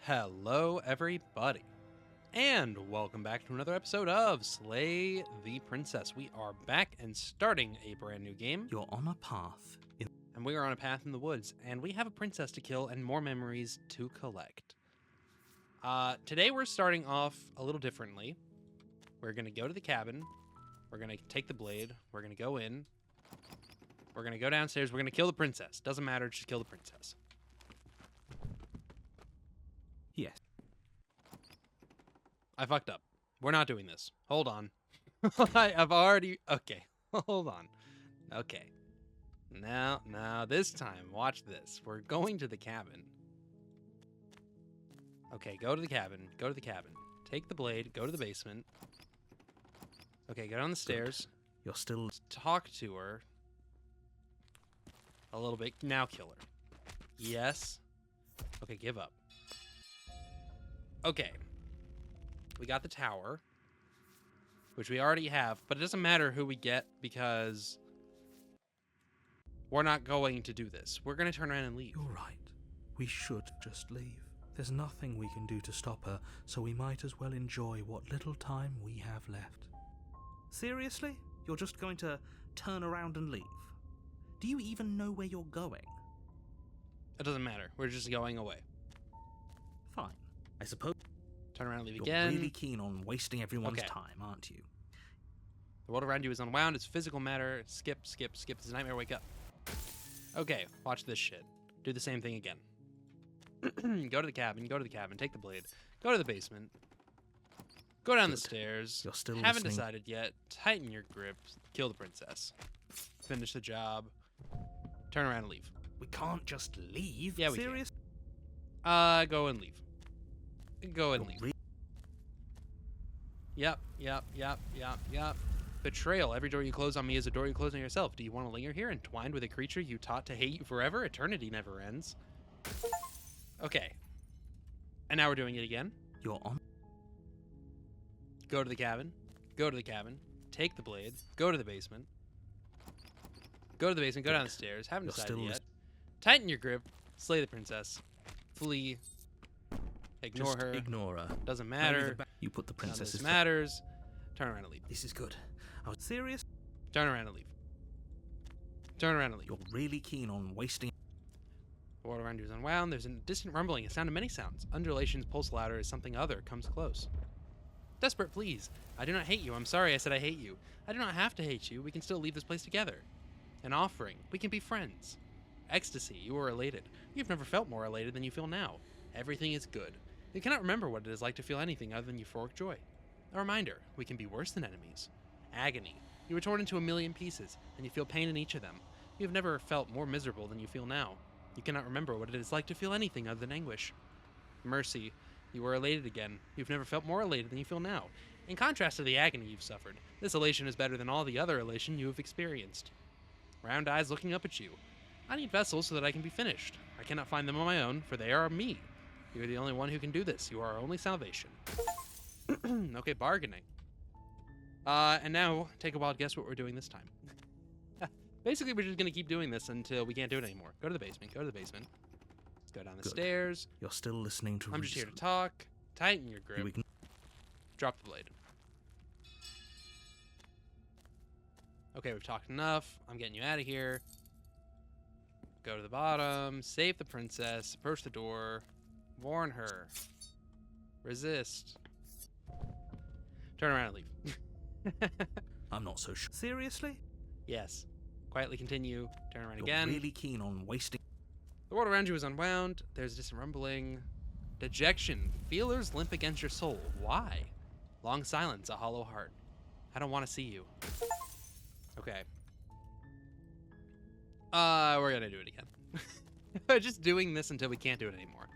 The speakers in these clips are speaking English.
Hello, everybody, and welcome back to another episode of Slay the Princess. We are back and starting a brand new game. You're on a path. And we are on a path in the woods, and we have a princess to kill and more memories to collect. Today we're starting off a little differently. We're going to go to the cabin. We're going to take the blade. We're going to go in. We're going to go downstairs. We're going to kill the princess. Doesn't matter, just kill the princess. Yes. I fucked up. We're not doing this. Hold on. I've already... Okay. Hold on. Okay. Now, this time, watch this. We're going to the cabin. Okay, go to the cabin. Go to the cabin. Take the blade. Go to the basement. Okay, go down the stairs. You're still... Talk to her. A little bit. Now kill her. Yes. Okay, give up. Okay. We got the tower, which we already have, but it doesn't matter who we get because we're not going to do this. We're going to turn around and leave. You're right. We should just leave. There's nothing we can do to stop her, so we might as well enjoy what little time we have left. Seriously? You're just going to turn around and leave? Do you even know where you're going? It doesn't matter. We're just going away. Fine. I suppose Turn around and leave you're again. really keen on wasting everyone's Okay. time, aren't you? The world around you is unwound. It's physical matter. Skip. It's a nightmare. Wake up. Okay, watch this shit. Do the same thing again. Go to the cabin. Go to the cabin. Take the blade. Go to the basement. Go down the Good. stairs. You're still Haven't listening. decided yet. Tighten your grip. Kill the princess. Finish the job. Turn around and leave. We can't just leave. Yeah, we can. Serious? Go and leave. Go and You're leave. Yep. Betrayal. Every door you close on me is a door you close on yourself. Do you want to linger here, entwined with a creature you taught to hate you forever? Eternity never ends. Okay. And now we're doing it again. You're on. Go to the cabin. Go to the cabin. Take the blade. Go to the basement. Go to the basement. Go down the stairs. Haven't You're decided still yet. Tighten your grip. Slay the princess. Flee. Ignore Just her. ignore her. Doesn't Maybe the matter. You put the None of princess's this matters. Turn around and leave. This is good. I was serious. Turn around and leave. Turn around and leave. You're really keen on wasting. The world around you is unwound. There's a distant rumbling, a sound of many sounds. Undulations pulse louder as something other comes close. Desperate, please. I do not hate you. I'm sorry I said I hate you. I do not have to hate you. We can still leave this place together. An offering. We can be friends. Ecstasy. You are elated. You've never felt more elated than you feel now. Everything is good. You cannot remember what it is like to feel anything other than euphoric joy. A reminder. We can be worse than enemies. Agony. You were torn into a million pieces, and you feel pain in each of them. You have never felt more miserable than you feel now. You cannot remember what it is like to feel anything other than anguish. Mercy. You are elated again. You've never felt more elated than you feel now. In contrast to the agony you've suffered, this elation is better than all the other elation you have experienced. Round eyes looking up at you. I need vessels so that I can be finished. I cannot find them on my own, for they are me. You are the only one who can do this. You are our only salvation. Okay, bargaining. And now, take a wild guess what we're doing this time. Basically, we're just going to keep doing this until we can't do it anymore. Go to the basement. Go to the basement. Go down the Good. stairs. You're still listening to. I'm just here to reason. talk. Tighten your grip. You ign- Drop the blade. Okay, we've talked enough. I'm getting you out of here. Go to the bottom. Save the princess. Approach the door. Warn her. Resist. Turn around and leave. I'm not so sure. Seriously? Yes. Quietly continue. Turn around You're again. really keen on wasting. The world around you is unwound. There's a distant rumbling. Dejection. Feelers limp against your soul. Why? Long silence. A hollow heart. I don't want to see you. Okay. We're gonna do it again. Just doing this until we can't do it anymore.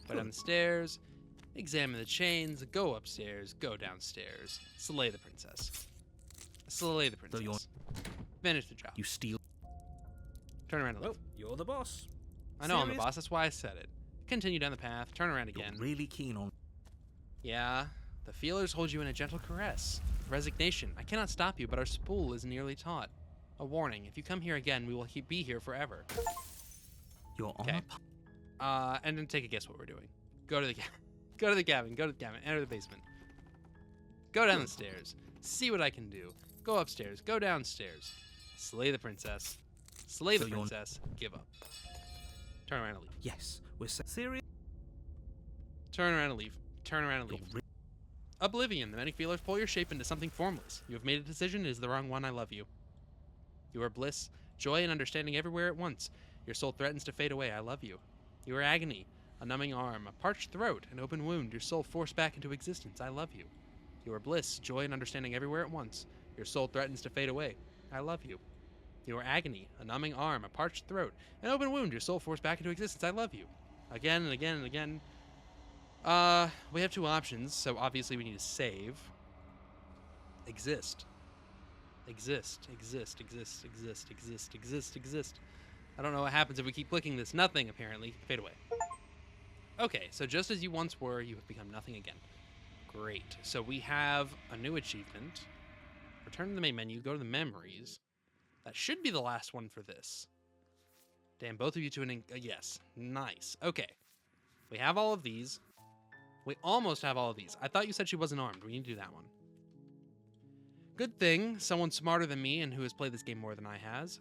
Go down the stairs. Examine the chains. Go upstairs. Go downstairs. Slay the princess. Slay the So you're- princess. Finish the job. You steal. Turn around and leave. You're the boss. I know I'm the serious? boss, that's why I said it. Continue down the path, turn around You're again. really keen on. Yeah, the feelers hold you in a gentle caress. Resignation. I cannot stop you, but our spool is nearly taut. A warning. If you come here again, we will be here forever. You're on Okay. a And then take a guess what we're doing. Go to the cabin. Go to the cabin. Go to the cabin. Enter the basement. Go down the stairs. See what I can do. Go upstairs. Go downstairs. Slay the princess. Slay the princess. Give up. Turn around and leave. Yes, we're serious. Turn around and leave. Turn around and leave. Oblivion. The many feelers pull your shape into something formless. You have made a decision. It is the wrong one. I love you. You are bliss, joy, and understanding everywhere at once. Your soul threatens to fade away. I love you. You are agony, a numbing arm, a parched throat, an open wound. Your soul forced back into existence. I love you. You are bliss, joy, and understanding everywhere at once. Your soul threatens to fade away. I love you. You are agony, a numbing arm, a parched throat, an open wound. Your soul forced back into existence. I love you. Again and again and again. We have two options, so obviously we need to save. Exist. Exist, exist, exist, exist, exist, exist, exist. I don't know what happens if we keep clicking this. Nothing, apparently. Fade away. Okay, so just as you once were, you have become nothing again. Great. So we have a new achievement. Return to the main menu, go to the memories. That should be the last one for this. Damn, both of you to an... yes. Nice. Okay. We have all of these. We almost have all of these. I thought you said she wasn't armed. We need to do that one. Good thing someone smarter than me and who has played this game more than I has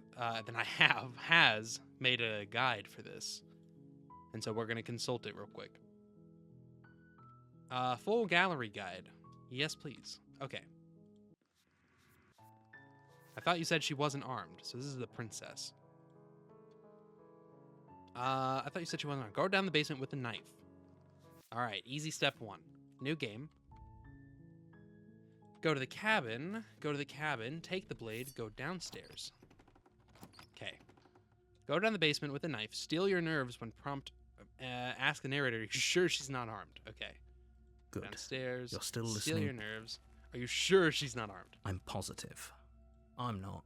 made a guide for this. And so we're going to consult it real quick. Full gallery guide. Yes, please. Okay. I thought you said she wasn't armed, so this is the princess. I thought you said she wasn't armed. Go down the basement with a knife. Alright, easy step one. New game. Go to the cabin, take the blade, go downstairs. Okay. Go down the basement with a knife, steal your nerves when prompt, ask the narrator, are you sure she's not armed? Okay. Good. Downstairs, You're still steal listening. your nerves. Are you sure she's not armed? I'm positive. I'm not.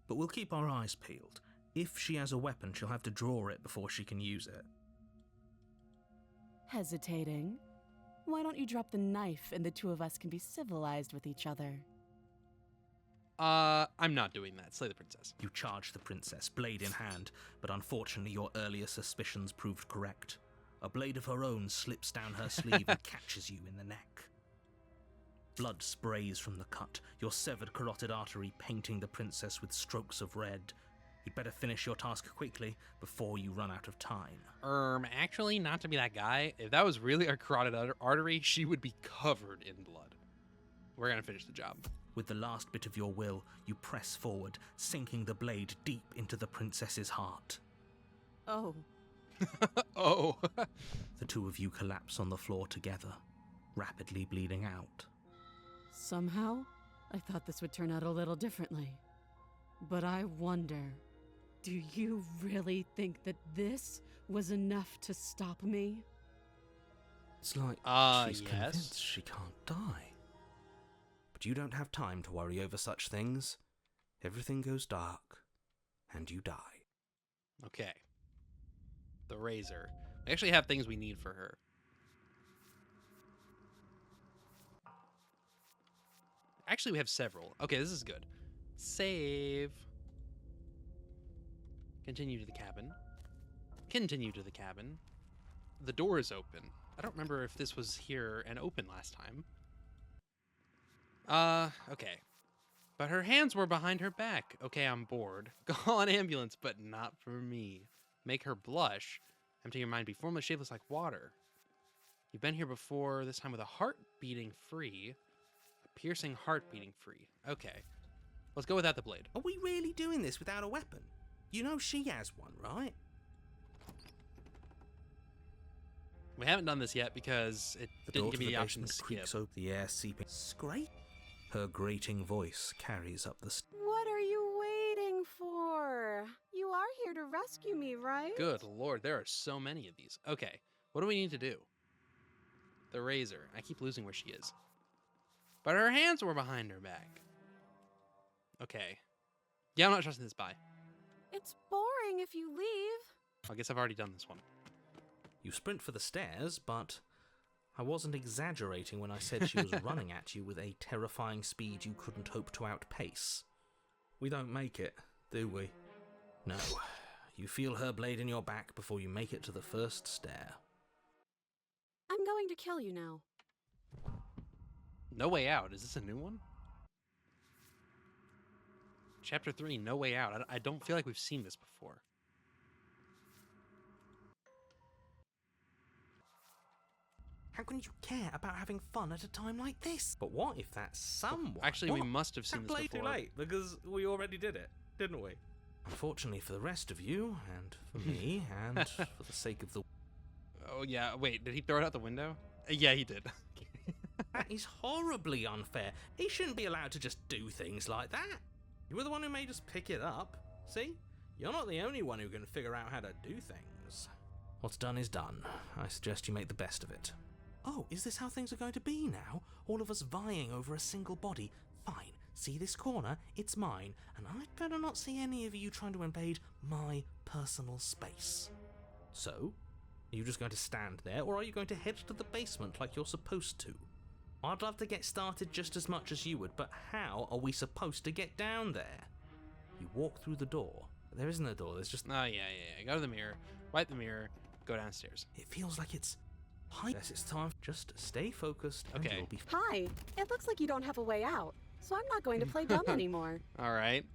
But we'll keep our eyes peeled. If she has a weapon, she'll have to draw it before she can use it. Hesitating? Why don't you drop the knife and the two of us can be civilized with each other? I'm not doing that. Slay the princess. You charge the princess, blade in hand, but unfortunately your earlier suspicions proved correct. A blade of her own slips down her sleeve and catches you in the neck. Blood sprays from the cut, your severed carotid artery painting the princess with strokes of red. You'd better finish your task quickly before you run out of time. Actually, not to be that guy. If that was really a carotid artery, she would be covered in blood. We're gonna finish the job. With the last bit of your will, you press forward, sinking the blade deep into the princess's heart. Oh. Oh. The two of you collapse on the floor together, rapidly bleeding out. Somehow, I thought this would turn out a little differently. But I wonder, do you really think that this was enough to stop me? It's like she's yes. convinced she can't die. But you don't have time to worry over such things. Everything goes dark, and you die. Okay. The razor. We actually have things we need for her. Actually, we have several. Okay, this is good. Save. Continue to the cabin. Continue to the cabin. The door is open. I don't remember if this was here and open last time. Okay. But her hands were behind her back. Okay, I'm bored. Call an ambulance, but not for me. Make her blush. Empty your mind. Be formless, shapeless like water. You've been here before, this time with a heart beating free. A piercing heart beating free. Okay. Let's go without the blade. Are we really doing this without a weapon? You know she has one, right? We haven't done this yet because it didn't give me the option to skip. Creaks open, the air seeping. Scrape? Her grating voice carries up the What are you waiting for? You are here to rescue me, right? Good lord, there are so many of these. Okay, what do we need to do? The razor. I keep losing where she is. But her hands were behind her back. Okay. Yeah, I'm not trusting this. Bye. It's boring if you leave. I guess I've already done this one. You sprint for the stairs, but I wasn't exaggerating when I said she was running at you with a terrifying speed you couldn't hope to outpace. We don't make it, do we? No. You feel her blade in your back before you make it to the first stair. going to kill you now. No Way Out. Is this a new one? Chapter 3, No Way Out. I don't feel like we've seen this before. How can you care about having fun at a time like this? But what if that someone... Actually, we What? must have seen this Played before. too late, because we already did it, didn't we? Unfortunately for the rest of you, and for me, and for the sake of the... Oh, yeah. Wait, did he throw it out the window? Yeah, he did. That is horribly unfair. He shouldn't be allowed to just do things like that. You were the one who made us pick it up. See? You're not the only one who can figure out how to do things. What's done is done. I suggest you make the best of it. Oh, is this how things are going to be now? All of us vying over a single body? Fine. See this corner? It's mine. And I'd better not see any of you trying to invade my personal space. So, are you just going to stand there, or are you going to head to the basement like you're supposed to? I'd love to get started just as much as you would, but how are we supposed to get down there? You walk through the door. There isn't a door, there's just... Oh, yeah. Go to the mirror, wipe the mirror, go downstairs. It feels like it's... Yes, it's time. Just stay focused and Okay. you'll be... Hi, it looks like you don't have a way out, so I'm not going to play dumb anymore. All right.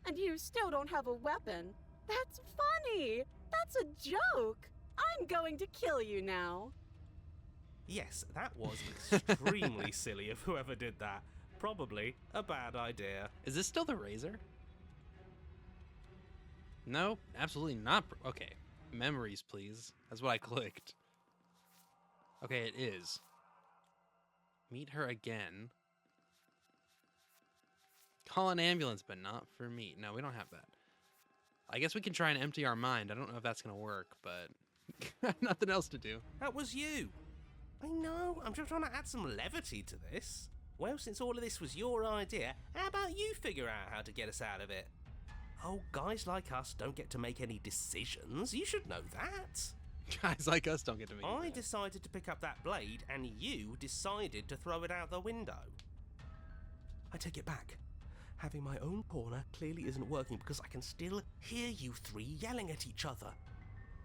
And you still don't have a weapon. That's funny. That's a joke. I'm going to kill you now. Yes, that was extremely silly of whoever did that. Probably a bad idea. Is this still the razor? No, absolutely not. Okay. Memories, please. That's what I clicked. Okay, it is. Meet her again. Call an ambulance, but not for me. No, we don't have that. I guess we can try and empty our mind. I don't know if that's going to work, but nothing else to do. That was you. I know, I'm just trying to add some levity to this. Well, since all of this was your idea, how about you figure out how to get us out of it? Oh, guys like us don't get to make any decisions. You should know that. Guys like us don't get to make I it. decided to pick up that blade, and you decided to throw it out the window. I take it back. Having my own corner clearly isn't working because I can still hear you three yelling at each other.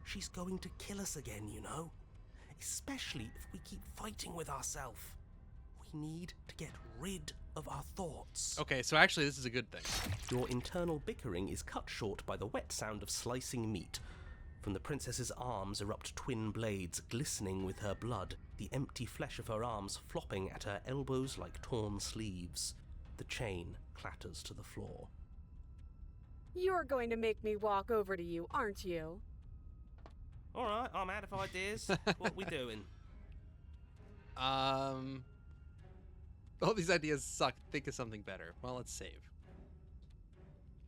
She's going to kill us again, you know. Especially if we keep fighting with ourselves. We need to get rid of our thoughts. Okay, so actually this is a good thing. Your internal bickering is cut short by the wet sound of slicing meat. From the princess's arms erupt twin blades glistening with her blood, the empty flesh of her arms flopping at her elbows like torn sleeves. The chain clatters to the floor. You're going to make me walk over to you, aren't you? Alright, I'm out of ideas. What we doing? All these ideas suck. Think of something better. Well, let's save.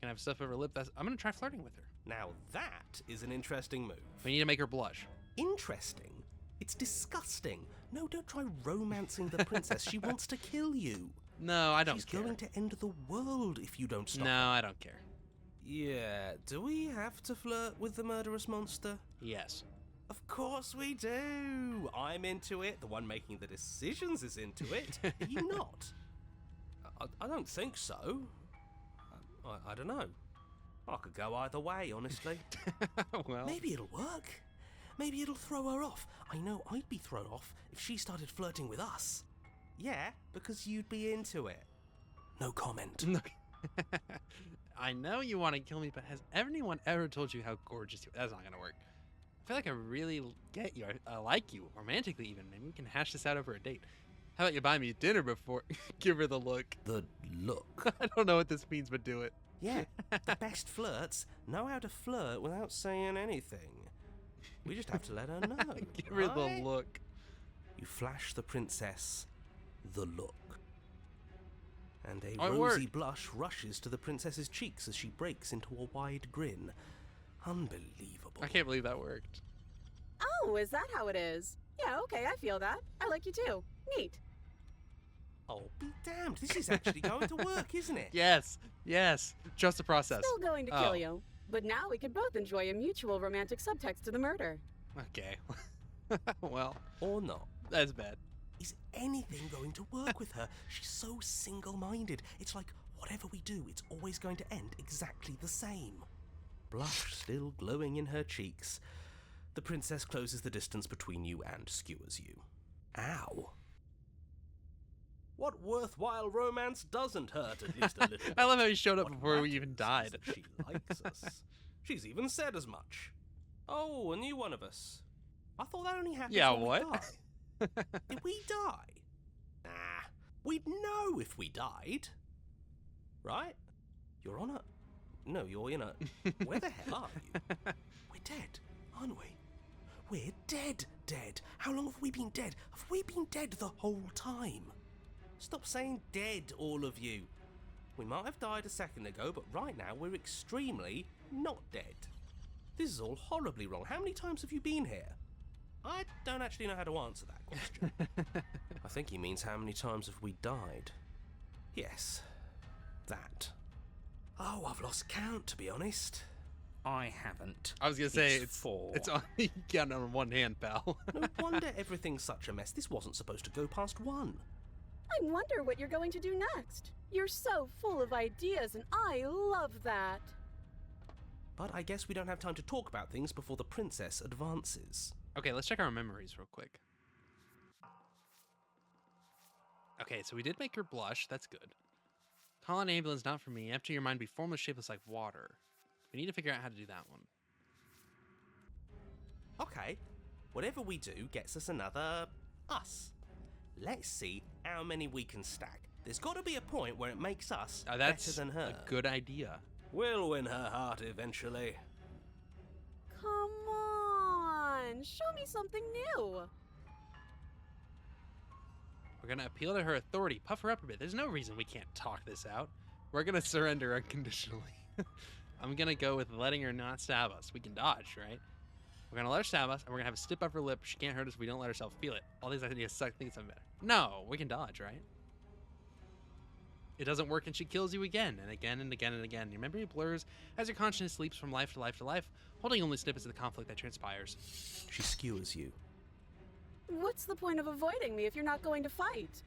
Can I have stuff over her lip? I'm gonna try flirting with her. Now that is an interesting move. We need to make her blush. Interesting? It's disgusting. No, don't try romancing the princess. She wants to kill you. No, I don't She's care. going to end the world if you don't stop No, her. I don't care. Yeah, do we have to flirt with the murderous monster? Yes. Of course we do. I'm into it. The one making the decisions is into it. Are you not? I don't think so. I don't know. I could go either way, honestly. Well, Maybe it'll work. Maybe it'll throw her off. I know I'd be thrown off if she started flirting with us. Yeah, because you'd be into it. No comment. I know you want to kill me, but has anyone ever told you how gorgeous you are? That's not gonna work. I feel like I really get you. I like you, romantically even. Maybe we can hash this out over a date. How about you buy me dinner before? Give her the look. The look. I don't know what this means, but do it. Yeah, the best flirts know how to flirt without saying anything. We just have to let her know. Give her the right? look. You flash the princess the look. And a Oh, it rosy worked. blush rushes to the princess's cheeks as she breaks into a wide grin. Unbelievable. I can't believe that worked. Oh, is that how it is? Yeah, okay, I feel that. I like you too. Neat. Oh, be damned. This is actually going to work, isn't it? Yes, yes. Trust the process. Still going to Oh. kill you. But now we can both enjoy a mutual romantic subtext to the murder. Okay. Well, Or not. that's bad. Is anything going to work with her? She's so single-minded. It's like, whatever we do, it's always going to end exactly the same. Blush still glowing in her cheeks. The princess closes the distance between you and skewers you. Ow. What worthwhile romance doesn't hurt at least a little? I love how he showed up What before we matters even is died. that she likes us. She's even said as much. Oh, a new one of us. I thought that only happened Yeah, when what? we die. Did we die? Nah, we'd know if we died. Right? You're on a... No, you're in a... Where the hell are you? We're dead, aren't we? We're dead. How long have we been dead? Have we been dead the whole time? Stop saying dead, all of you. We might have died a second ago, but right now we're extremely not dead. This is all horribly wrong. How many times have you been here? I don't actually know how to answer that question. I think he means how many times have we died? Yes, that. Oh, I've lost count, to be honest. I haven't. I was gonna say It's four. It's on you got on one hand, pal. No wonder everything's such a mess. This wasn't supposed to go past one. I wonder what you're going to do next. You're so full of ideas, and I love that. But I guess we don't have time to talk about things before the princess advances. Okay, let's check our memories real quick. Okay, so we did make her blush. That's good. Call an ambulance, not for me. Empty your mind, be formless, shapeless like water. We need to figure out how to do that one. Okay, whatever we do gets us another us. Let's see how many we can stack. There's got to be a point where it makes us That's better than her. a good idea. We'll win her heart eventually. Come on, show me something new. We're gonna appeal to her authority, puff her up a bit. There's no reason we can't talk this out. We're gonna surrender unconditionally. I'm gonna go with letting her not stab us. We can dodge, right? We're gonna let her stab us, and we're gonna have a stip up her lip. She can't hurt us if we don't let herself feel it. All these ideas suck. Think something better. No, we can dodge, right? It doesn't work, and she kills you again and again and again and again. Your memory blurs as your consciousness leaps from life to life to life, holding only snippets of the conflict that transpires. She skewers you. What's the point of avoiding me if you're not going to fight?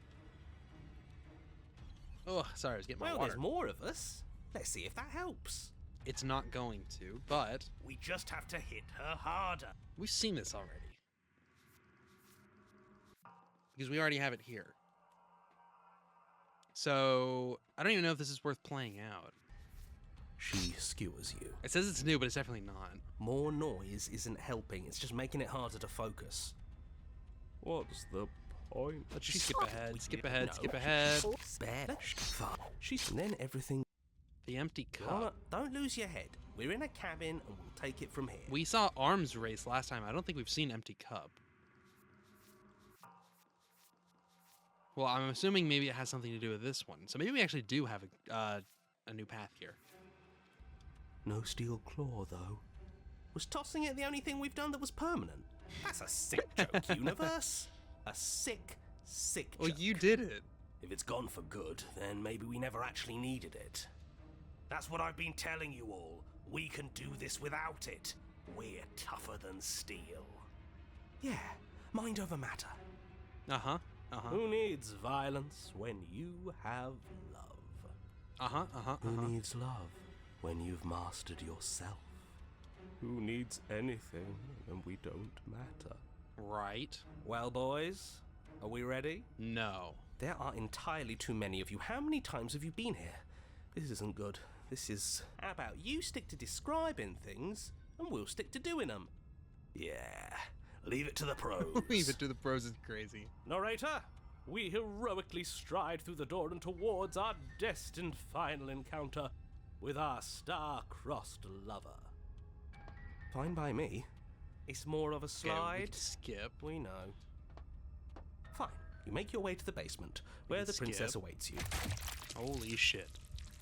Oh, sorry, I was getting my Well, water. there's more of us. Let's see if that helps. It's not going to, but We just have to hit her harder. we've seen this already. Because we already have it here. So, I don't even know if this is worth playing out. She skewers you. It says it's new, but it's definitely not. More noise isn't helping. It's just making it harder to focus. What's the point? Let's just skip She's- ahead, we- skip no, ahead, skip ahead. Spare. Fine. She's and then everything. The empty Hold on, cup. don't lose your head. We're in a cabin and we'll take it from here. We saw arms race last time. I don't think we've seen empty cup. Well, I'm assuming maybe it has something to do with this one. So maybe we actually do have a new path here. No steel claw, though. Was tossing it the only thing we've done that was permanent? That's a sick joke, universe. A sick Well, joke. you did it. If it's gone for good, then maybe we never actually needed it. That's what I've been telling you all. We can do this without it. We're tougher than steel. Yeah, mind over matter. Uh-huh. Uh-huh. Who needs violence when you have love? Uh-huh. Uh-huh. Who Uh-huh. needs love when you've mastered yourself? Who needs anything when we don't matter? Right. Well, boys, are we ready? No. There are entirely too many of you. How many times have you been here? This isn't good. This is... How about you stick to describing things, and we'll stick to doing them? Yeah, leave it to the pros. Leave it to the pros is crazy. Narrator, we heroically stride through the door and towards our destined final encounter with our star-crossed lover. Fine by me. It's more of a Okay, slide. we can skip. We know. Fine. You make your way to the basement, where the princess skip. awaits you. Holy shit.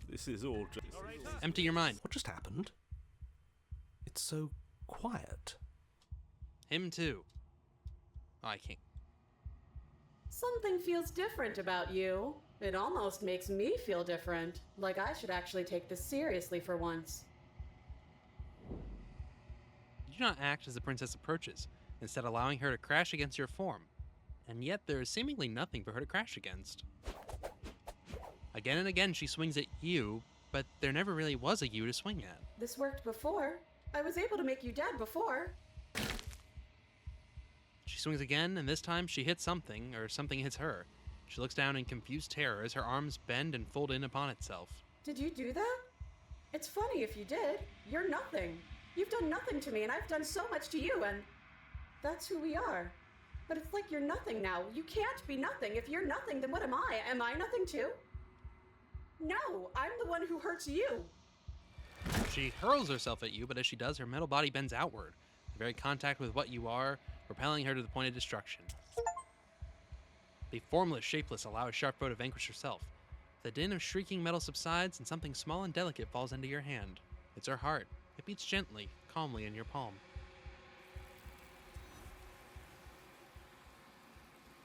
This is all just... Empty your mind. What just happened? It's so quiet. Him too. Oh, I can't. Something feels different about you. It almost makes me feel different. Like I should actually take this seriously for once. You do not act as the princess approaches, instead allowing her to crash against your form. And yet there is seemingly nothing for her to crash against. Again and again she swings at you, but there never really was a you to swing at. This worked before. I was able to make you dead before. She swings again, and this time she hits something, or something hits her. She looks down in confused terror as her arms bend and fold in upon itself. Did you do that? It's funny if you did. You're nothing. You've done nothing to me, and I've done so much to you, and that's who we are. But it's like you're nothing now. You can't be nothing. If you're nothing, then what am I? Am I nothing too? No, I'm the one who hurts you. She hurls herself at you, but as she does, her metal body bends outward, the very contact with what you are, propelling her to the point of destruction. Be formless, shapeless, allow a sharp foe to vanquish herself. The din of shrieking metal subsides, and something small and delicate falls into your hand. It's her heart. It beats gently, calmly in your palm.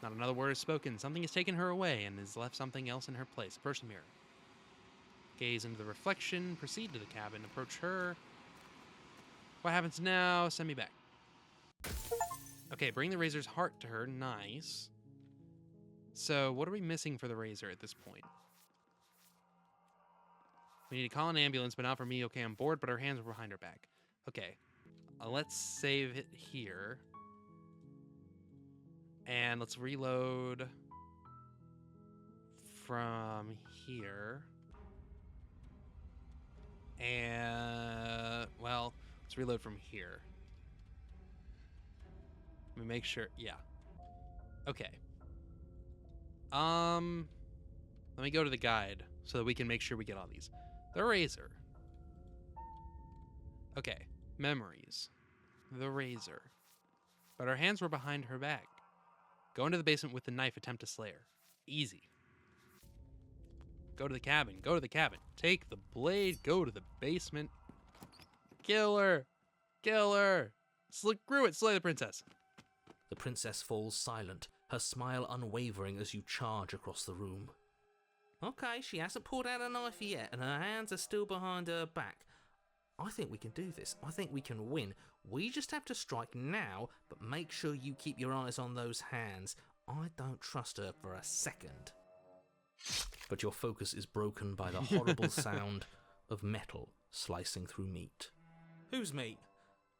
Not another word is spoken. Something has taken her away and has left something else in her place. Approach the mirror. Gaze into the reflection. Proceed to the cabin. Approach her. What happens now? Send me back. Okay, bring the razor's heart to her. Nice. So, what are we missing for the razor at this point? We need to call an ambulance, but not for me. Okay, I'm bored, but her hands were behind her back. Okay. Let's save it here. And let's reload from here. And, well, let's reload from here. Let me make sure. Yeah. Okay. Let me go to the guide so that we can make sure we get all these. The razor. Okay. Memories. The razor. But her hands were behind her back. Go into the basement with the knife, attempt to slay her. Easy. Go to the cabin. Go to the cabin. Take the blade. Go to the basement. Kill her. Kill her. Screw it. Slay the princess. The princess falls silent, her smile unwavering as you charge across the room. Okay, she hasn't pulled out a knife yet, and her hands are still behind her back. I think we can do this. I think we can win. We just have to strike now, but make sure you keep your eyes on those hands. I don't trust her for a second. But your focus is broken by the horrible sound of metal slicing through meat. Whose meat?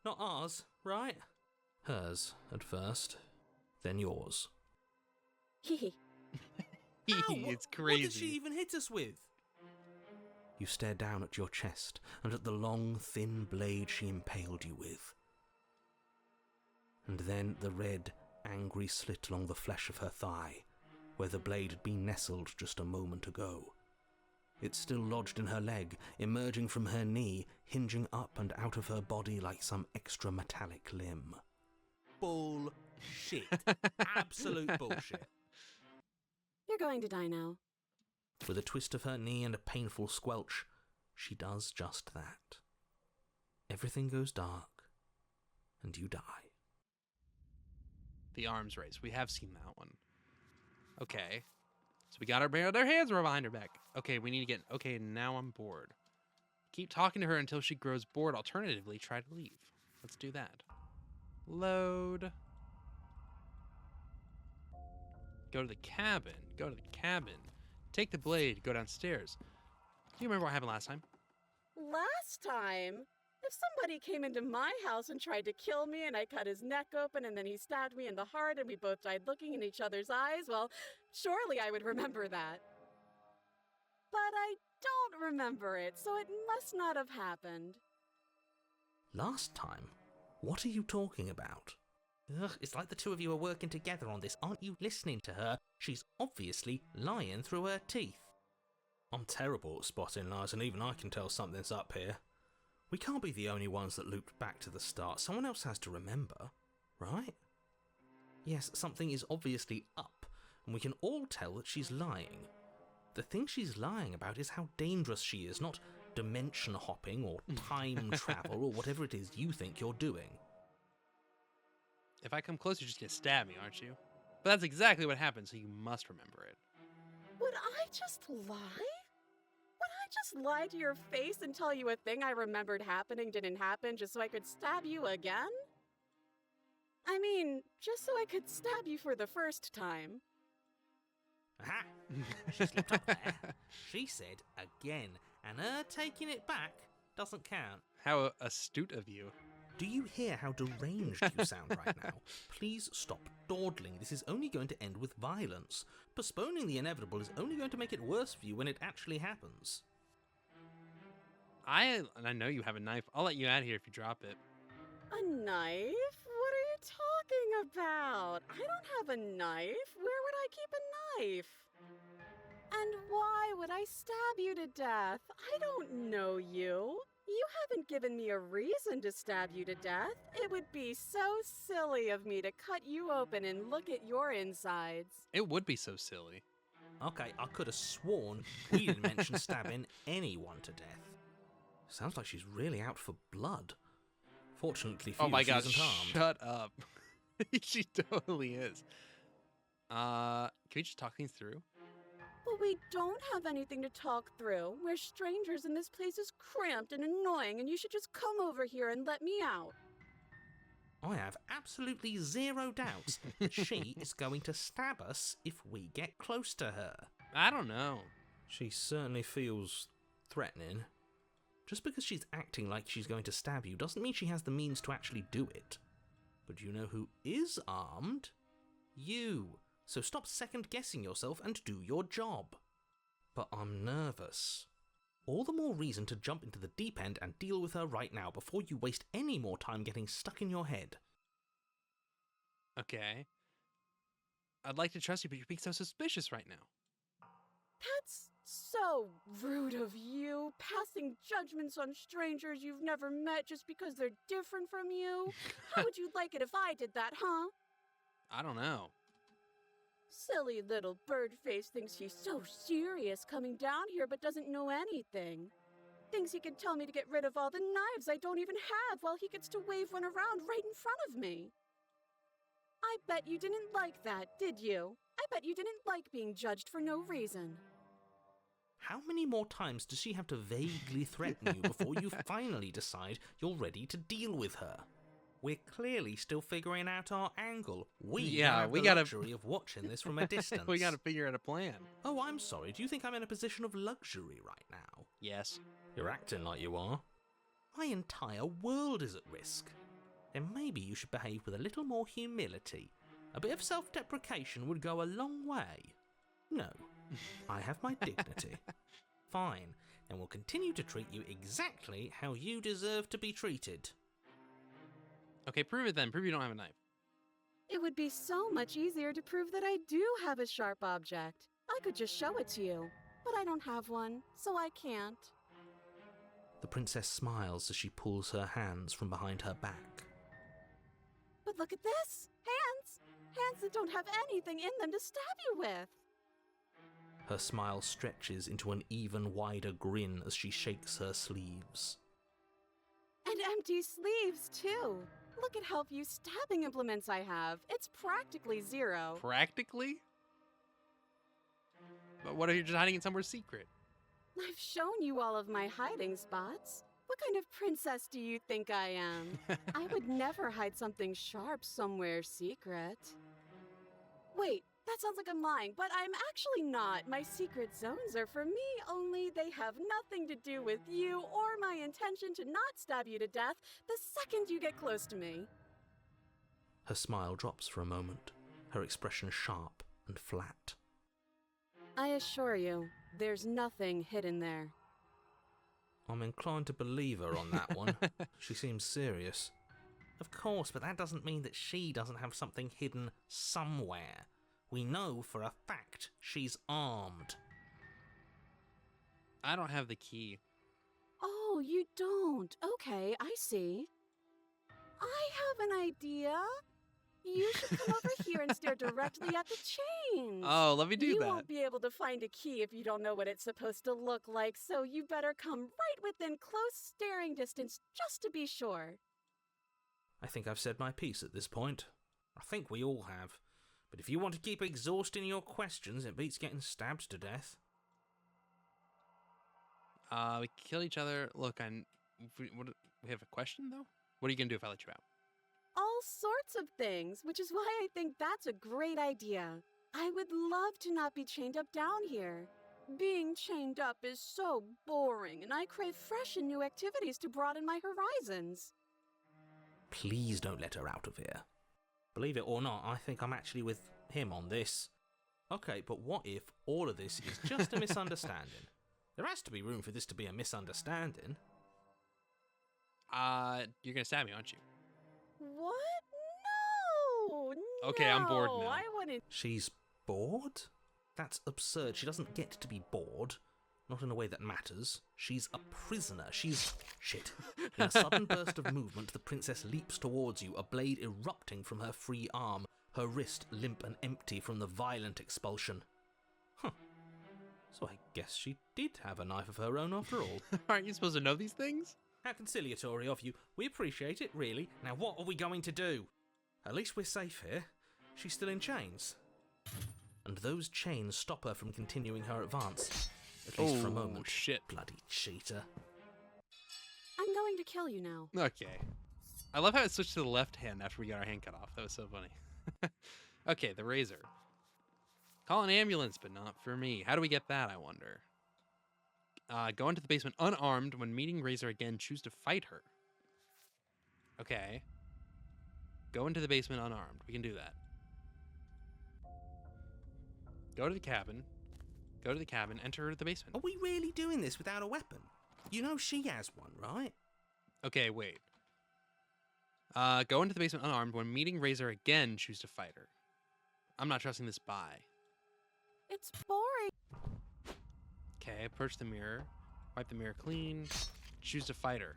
Not ours, right? Hers, at first. Then yours. Hee. It's crazy. What did she even hit us with? You stare down at your chest and at the long, thin blade she impaled you with. And then the red, angry slit along the flesh of her thigh, where the blade had been nestled just a moment ago. It's still lodged in her leg, emerging from her knee, hinging up and out of her body like some extra metallic limb. Bullshit. Absolute bullshit. You're going to die now. With a twist of her knee and a painful squelch, she does just that. Everything goes dark, and you die. The arms race. We have seen that one. Okay. So we got their hands were behind her back. Okay, we need to get... Okay, now I'm bored. Keep talking to her until she grows bored. Alternatively, try to leave. Let's do that. Load. Go to the cabin. Go to the cabin. Take the blade. Go downstairs. Do you remember what happened last time? Last time? If somebody came into my house and tried to kill me and I cut his neck open and then he stabbed me in the heart and we both died looking in each other's eyes, well, surely I would remember that. But I don't remember it, so it must not have happened. Last time? What are you talking about? Ugh, it's like the two of you are working together on this. Aren't you listening to her? She's obviously lying through her teeth. I'm terrible at spotting lies, and even I can tell something's up here. We can't be the only ones that looped back to the start. Someone else has to remember, right? Yes, something is obviously up, and we can all tell that she's lying. The thing she's lying about is how dangerous she is, not dimension hopping or time travel or whatever it is you think you're doing. If I come close, you're just gonna stab me, aren't you? But that's exactly what happened, so you must remember it. Would I just lie? Would I just lie to your face and tell you a thing I remembered happening didn't happen just so I could stab you again? I mean, just so I could stab you for the first time. Aha! She slipped up there. She said again, and her taking it back doesn't count. How astute of you. Do you hear how deranged you sound right now? Please stop dawdling. This is only going to end with violence. Postponing the inevitable is only going to make it worse for you when it actually happens. I know you have a knife. I'll let you out of here if you drop it. A knife? What are you talking about? I don't have a knife. Where would I keep a knife? And why would I stab you to death? I don't know you. You haven't given me a reason to stab you to death. It would be so silly of me to cut you open and look at your insides. It would be so silly. Okay, I could have sworn we didn't mention stabbing anyone to death. Sounds like she's really out for blood. Fortunately for Oh you, my she god, isn't armed. shut up. She totally is. Can we just talk things through? But we don't have anything to talk through. We're strangers and this place is cramped and annoying and you should just come over here and let me out. I have absolutely zero doubts that she is going to stab us if we get close to her. I don't know. She certainly feels threatening. Just because she's acting like she's going to stab you doesn't mean she has the means to actually do it. But you know who is armed? You. So stop second-guessing yourself and do your job. But I'm nervous. All the more reason to jump into the deep end and deal with her right now before you waste any more time getting stuck in your head. Okay. I'd like to trust you, but you're being so suspicious right now. That's so rude of you, passing judgments on strangers you've never met just because they're different from you. How would you like it if I did that, huh? I don't know. Silly little bird face thinks he's so serious coming down here but doesn't know anything. Thinks he can tell me to get rid of all the knives I don't even have while he gets to wave one around right in front of me. I bet you didn't like that, did you? I bet you didn't like being judged for no reason. How many more times does she have to vaguely threaten you before you finally decide you're ready to deal with her? We're clearly still figuring out our angle. We have the luxury of watching this from a distance. We gotta figure out a plan. Oh, I'm sorry. Do you think I'm in a position of luxury right now? Yes. You're acting like you are. My entire world is at risk. Then maybe you should behave with a little more humility. A bit of self-deprecation would go a long way. No, I have my dignity. Fine, then we'll continue to treat you exactly how you deserve to be treated. Okay, prove it then. Prove you don't have a knife. It would be so much easier to prove that I do have a sharp object. I could just show it to you, but I don't have one, so I can't. The princess smiles as she pulls her hands from behind her back. But look at this! Hands! Hands that don't have anything in them to stab you with! Her smile stretches into an even wider grin as she shakes her sleeves. And empty sleeves, too! Look at how few stabbing implements I have. It's practically zero. Practically? But what if you're just hiding it somewhere secret? I've shown you all of my hiding spots. What kind of princess do you think I am? I would never hide something sharp somewhere secret. Wait, that sounds like I'm lying, but I'm actually not. My secret zones are for me, only they have nothing to do with you or my intention to not stab you to death the second you get close to me. Her smile drops for a moment, her expression sharp and flat. I assure you, there's nothing hidden there. I'm inclined to believe her on that one. She seems serious. Of course, but that doesn't mean that she doesn't have something hidden somewhere. We know for a fact she's armed. I don't have the key. Oh, you don't? Okay, I see. I have an idea. You should come over here and stare directly at the chains. Oh, let me do you that. You won't be able to find a key if you don't know what it's supposed to look like, so you better come right within close staring distance just to be sure. I think I've said my piece at this point. I think we all have. But if you want to keep exhausting your questions, it beats getting stabbed to death. We kill each other. Look, we have a question, though? What are you going to do if I let you out? All sorts of things, which is why I think that's a great idea. I would love to not be chained up down here. Being chained up is so boring, and I crave fresh and new activities to broaden my horizons. Please don't let her out of here. Believe it or not, I think I'm actually with him on this. Okay, but what if all of this is just a misunderstanding? There has to be room for this to be a misunderstanding. You're gonna stab me, aren't you? What? No! Okay, I'm bored no, now. I wouldn't. She's bored? That's absurd. She doesn't get to be bored. Not in a way that matters. She's a prisoner. She's... Shit. In a sudden burst of movement, the princess leaps towards you, a blade erupting from her free arm, her wrist limp and empty from the violent expulsion. Huh. So I guess she did have a knife of her own after all. Aren't you supposed to know these things? How conciliatory of you. We appreciate it, really. Now what are we going to do? At least we're safe here. She's still in chains. And those chains stop her from continuing her advance. At least for a moment. Shit. Bloody cheater. I'm going to kill you now. Okay. I love how it switched to the left hand after we got our hand cut off. That was so funny. Okay, the razor. Call an ambulance, but not for me. How do we get that, I wonder? Go into the basement unarmed. When meeting Razor again, choose to fight her. Okay. Go into the basement unarmed. We can do that. Go to the cabin. Go to the cabin. Enter the basement. Are we really doing this without a weapon? You know she has one, right? Okay, wait. Go into the basement unarmed. When meeting Razor again, choose to fight her. I'm not trusting this buy. It's boring. Okay, approach the mirror. Wipe the mirror clean. Choose to fight her.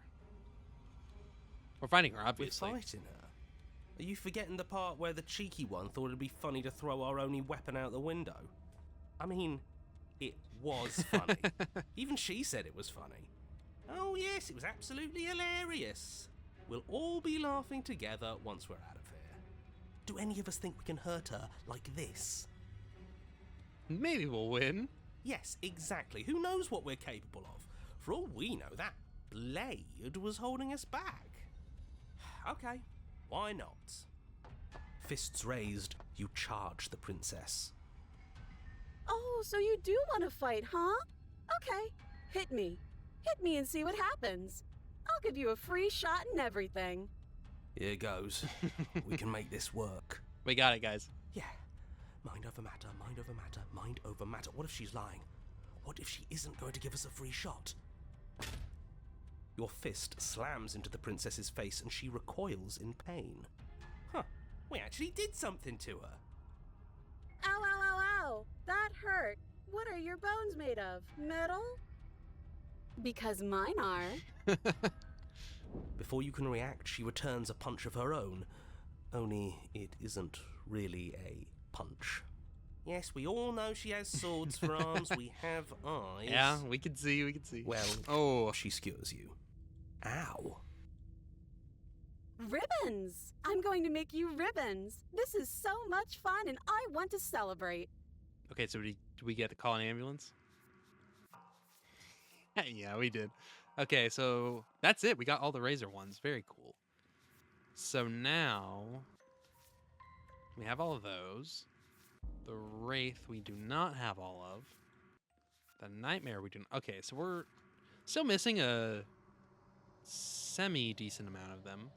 We're fighting her, obviously. We're fighting her? Are you forgetting the part where the cheeky one thought it'd be funny to throw our only weapon out the window? I mean, it was funny. Even she said it was funny. Oh yes, it was absolutely hilarious. We'll all be laughing together once we're out of here. Do any of us think we can hurt her like this? Maybe we'll win. Yes, exactly. Who knows what we're capable of? For all we know, that blade was holding us back. Okay, why not? Fists raised, you charge the princess. Oh, so you do want to fight, huh? Okay, hit me. Hit me and see what happens. I'll give you a free shot and everything. Here goes. We can make this work. We got it, guys. Yeah. Mind over matter, mind over matter, mind over matter. What if she's lying? What if she isn't going to give us a free shot? Your fist slams into the princess's face and she recoils in pain. Huh. We actually did something to her. Ow, ow, ow, ow. That hurt. What are your bones made of? Metal? Because mine are. Before you can react, she returns a punch of her own. Only it isn't really a punch. Yes, we all know she has swords for arms. We have eyes. Yeah, we can see, we can see. Well, Oh, she skewers you. Ow. Ribbons! I'm going to make you ribbons. This is so much fun and I want to celebrate. okay, so do we get to call an ambulance? Yeah, we did. Okay, so that's it. We got all the razor ones. Very cool. So now we have all of those. The Wraith we do not have all of. The Nightmare we do not. Okay, so we're still missing a semi-decent amount of them.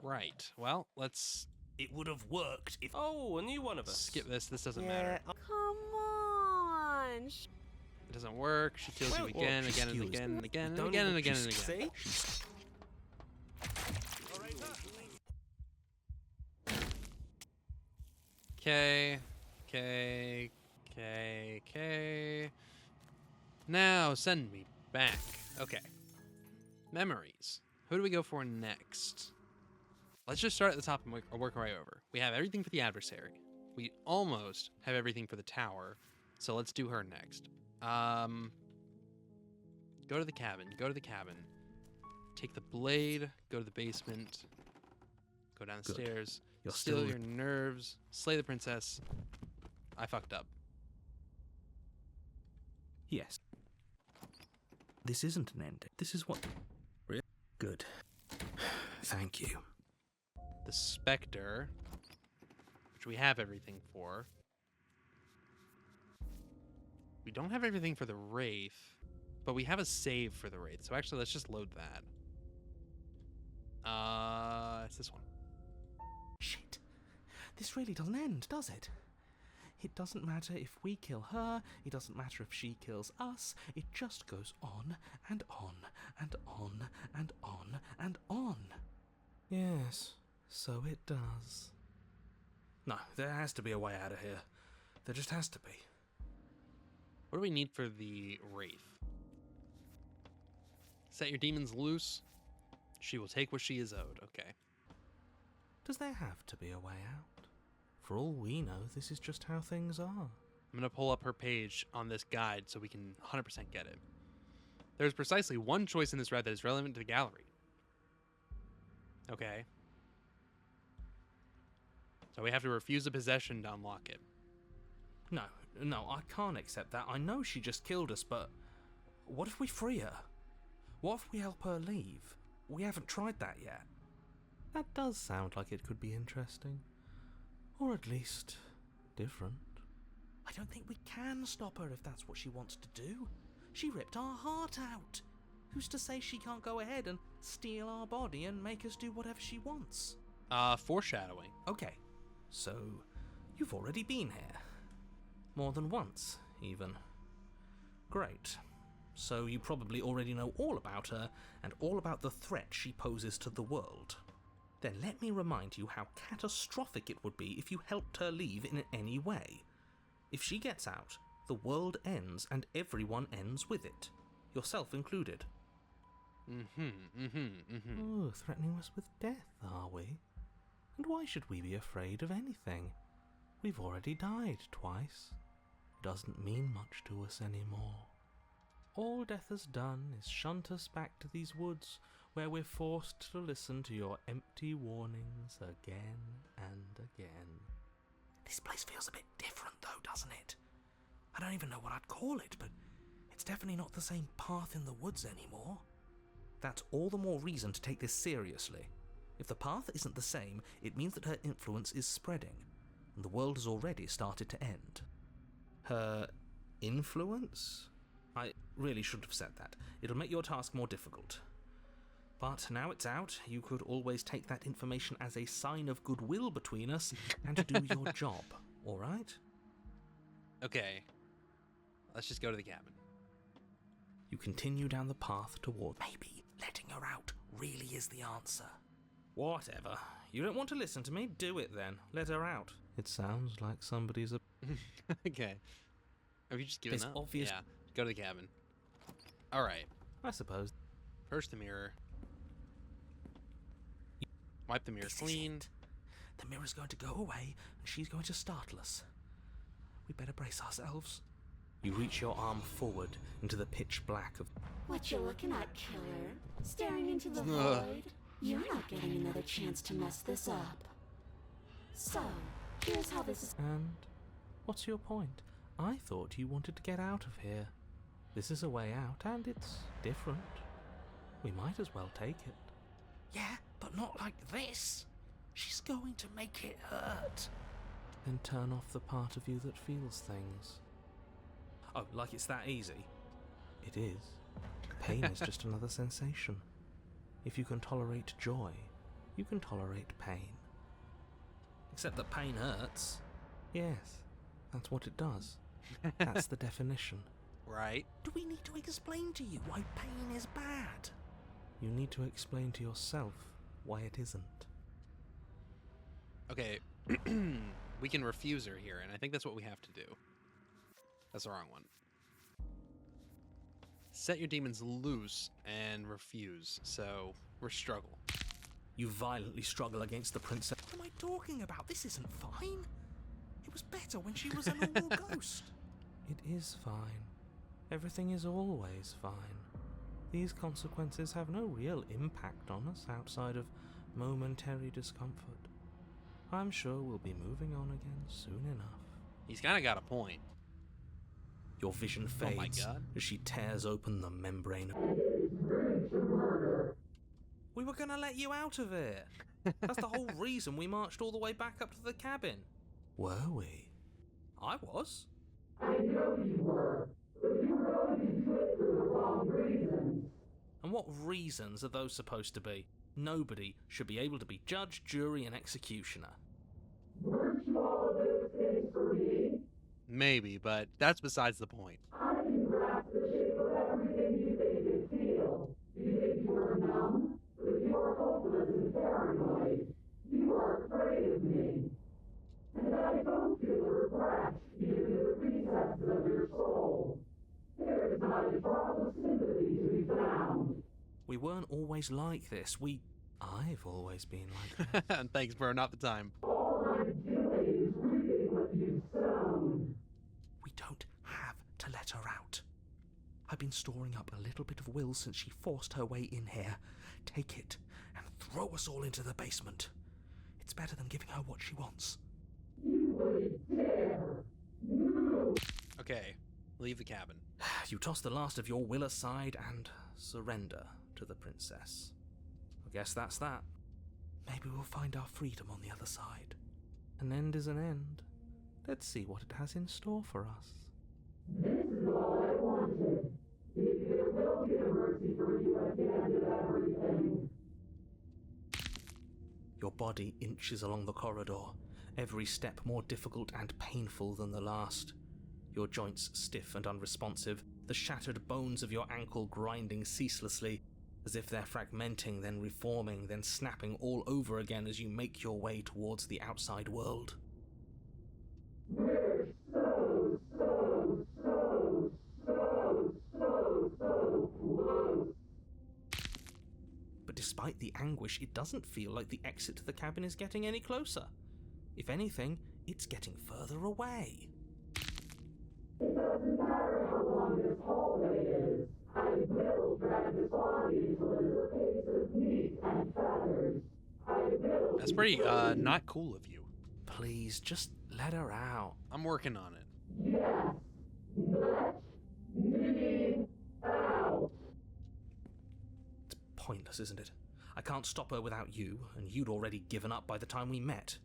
Right. Well, let's It would have worked if... Oh, a new one of us. skip this. This doesn't matter. Come on. It doesn't work. She kills you Well, again, she again, and skewers. again, and again, and Don't again, and even- again, and again. See? Okay. Now send me back. Okay. Memories. Who do we go for next? Let's just start at the top and work our way over. We have everything for the adversary. We almost have everything for the tower. So let's do her next. Go to the cabin. Go to the cabin. Take the blade. Go to the basement. Go down the Good. stairs. You're Still still... your nerves. Slay the princess. I fucked up. Yes. This isn't an ending. This is what... Really? Good. Thank you. The Spectre, which we have everything for. We don't have everything for the Wraith, but we have a save for the Wraith. So actually, let's just load that. It's this one. Shit. This really doesn't end, does it? It doesn't matter if we kill her, it doesn't matter if she kills us, it just goes on and on and on and on and on. Yes, so it does. No, there has to be a way out of here. There just has to be. What do we need for the Wraith? Set your demons loose. She will take what she is owed. Okay. Does there have to be a way out? For all we know, this is just how things are. I'm going to pull up her page on this guide so we can 100% get it. There's precisely one choice in this route that is relevant to the gallery. Okay. So we have to refuse a possession to unlock it. No, I can't accept that. I know she just killed us, but what if we free her? What if we help her leave? We haven't tried that yet. That does sound like it could be interesting. Or at least, different. I don't think we can stop her if that's what she wants to do. She ripped our heart out. Who's to say she can't go ahead and steal our body and make us do whatever she wants? Foreshadowing. Okay, so you've already been here. More than once, even. Great. So you probably already know all about her and all about the threat she poses to the world. Then let me remind you how catastrophic it would be if you helped her leave in any way. If she gets out, the world ends and everyone ends with it. Yourself included. Oh, threatening us with death, are we? And why should we be afraid of anything? We've already died twice. Doesn't mean much to us anymore. All death has done is shunt us back to these woods where we're forced to listen to your empty warnings again and again. This place feels a bit different though, doesn't it? I don't even know what I'd call it, but it's definitely not the same path in the woods anymore. That's all the more reason to take this seriously. If the path isn't the same, it means that her influence is spreading, and the world has already started to end. Her influence? I really shouldn't have said that. It'll make your task more difficult. But now it's out, you could always take that information as a sign of goodwill between us and do your job, alright? Okay. Let's just go to the cabin. You continue down the path toward... Maybe letting her out really is the answer. Whatever. You don't want to listen to me? Do it then. Let her out. It sounds like somebody's a... Okay. Have you just given There's up? obvious... Yeah. Go to the cabin. Alright. I suppose. Purge the mirror. Wipe the mirror This is clean. it. The mirror's going to go away, and she's going to startle us. We better brace ourselves. You reach your arm forward into the pitch black of... What you looking at, killer? Staring into the Ugh. void? You're not getting another chance to mess this up. So, here's how this is... And what's your point? I thought you wanted to get out of here. This is a way out, and it's different. We might as well take it. Yeah, but not like this. She's going to make it hurt. Then turn off the part of you that feels things. Oh, like it's that easy? It is. Pain is just another sensation. If you can tolerate joy, you can tolerate pain. Except that pain hurts. Yes, that's what it does. That's the definition. Right. Do we need to explain to you why pain is bad? You need to explain to yourself why it isn't. Okay. We can refuse her here, and I think that's what we have to do. That's the wrong one. Set your demons loose and refuse. So, we're struggle. You violently struggle against the princess. What am I talking about? This isn't fine. It was better when she was a normal ghost. It is fine. Everything is always fine. These consequences have no real impact on us outside of momentary discomfort. I'm sure we'll be moving on again soon enough. He's kind of got a point. Your vision Oh my fades God. as she tears open the membrane. We were gonna let you out of it. That's the whole reason we marched all the way back up to the cabin. Were we? I was. I know you were, but you were only into it for the wrong reasons. And what reasons are those supposed to be? Nobody should be able to be judge, jury, and executioner. Weren't you all of those things for me? Maybe, but that's besides the point. I can grasp the shape of everything you think you feel. You think you are numb, but you are hopeless and paranoid. You are afraid of me. And I don't feel regret, even in the recesses of your soul. There is not a drop of sympathy to be found. We weren't always like this. I've always been like this. Thanks, bro. Not the time. All I'm doing is reaping what you've sown. We don't have to let her out. I've been storing up a little bit of will since she forced her way in here. Take it and throw us all into the basement. It's better than giving her what she wants. You wouldn't dare. No. Okay, leave the cabin. You toss the last of your will aside and surrender to the princess. I guess that's that. Maybe we'll find our freedom on the other side. An end is an end. Let's see what it has in store for us. This is all I wanted. If there will be a mercy for you at the end of everything. Your body inches along the corridor, every step more difficult and painful than the last. Your joints stiff and unresponsive, the shattered bones of your ankle grinding ceaselessly, as if they're fragmenting, then reforming, then snapping all over again as you make your way towards the outside world. We're so close. But despite the anguish, it doesn't feel like the exit to the cabin is getting any closer. If anything, it's getting further away. It doesn't matter how long this hallway is. I will drag this body until it is a piece of meat and feathers. I will. That's pretty, not cool of you. Please, just let her out. I'm working on it. Yes. Let me out. It's pointless, isn't it? I can't stop her without you, and you'd already given up by the time we met.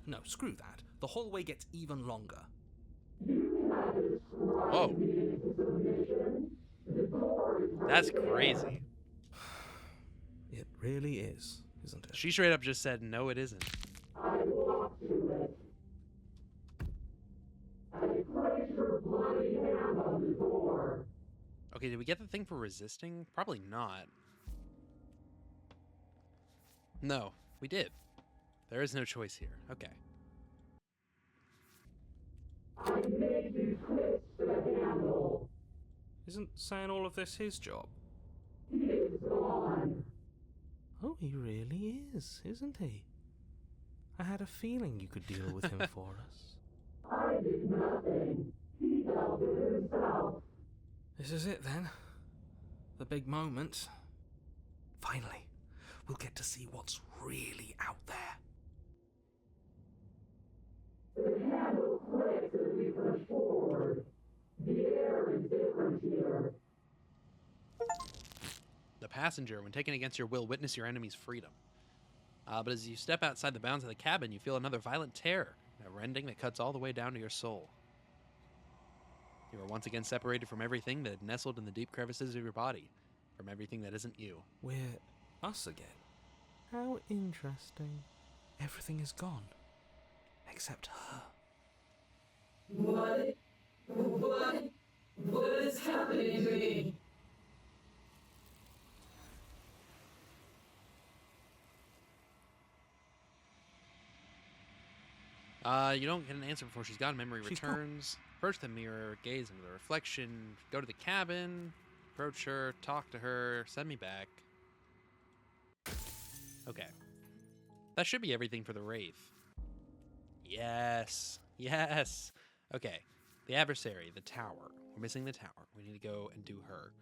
No, screw that. The hallway gets even longer. Whoa. That's crazy. It really is, isn't it? She straight up just said, no, it isn't. I walk to it. I place your bloody hand on the door. Okay, did we get the thing for resisting? Probably not. No, we did. There is no choice here. Okay. I made you twist the handle. Isn't saying all of this his job? He is gone. Oh, he really is, isn't he? I had a feeling you could deal with him for us. I did nothing. He dealt with himself. This is it then. The big moment. Finally, we'll get to see what's really out there. The handle clicks as we push forward. The air is different here. The passenger, when taken against your will, witness your enemy's freedom. But as you step outside the bounds of the cabin, you feel another violent tear, a rending that cuts all the way down to your soul. You are once again separated from everything that had nestled in the deep crevices of your body, from everything that isn't you. We're us again. How interesting. Everything is gone. Except her. What is happening to me? You don't get an answer before she's gone. Memory She's gone. returns. Approach the mirror, gaze into the reflection, go to the cabin, approach her, talk to her, send me back. Okay. That should be everything for the Wraith. Yes. Yes. Okay. The adversary, the tower. We're missing the tower. We need to go and do her.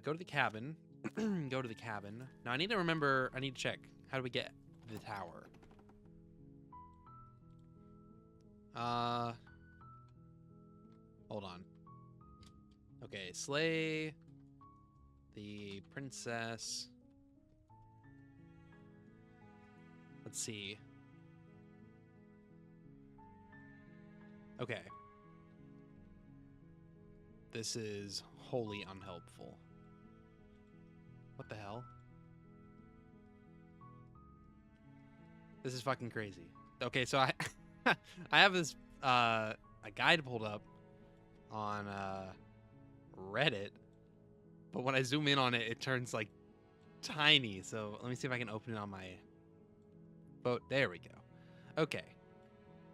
Go to the cabin. Go to the cabin. Now, I need to remember, I need to check. How do we get to the tower? Hold on. Okay, slay the princess. Let's see. Okay. This is wholly unhelpful. What the hell? This is fucking crazy. Okay, so I I have this a guide pulled up on Reddit, but when I zoom in on it, it turns like tiny. So let me see if I can open it on my boat. There we go. Okay.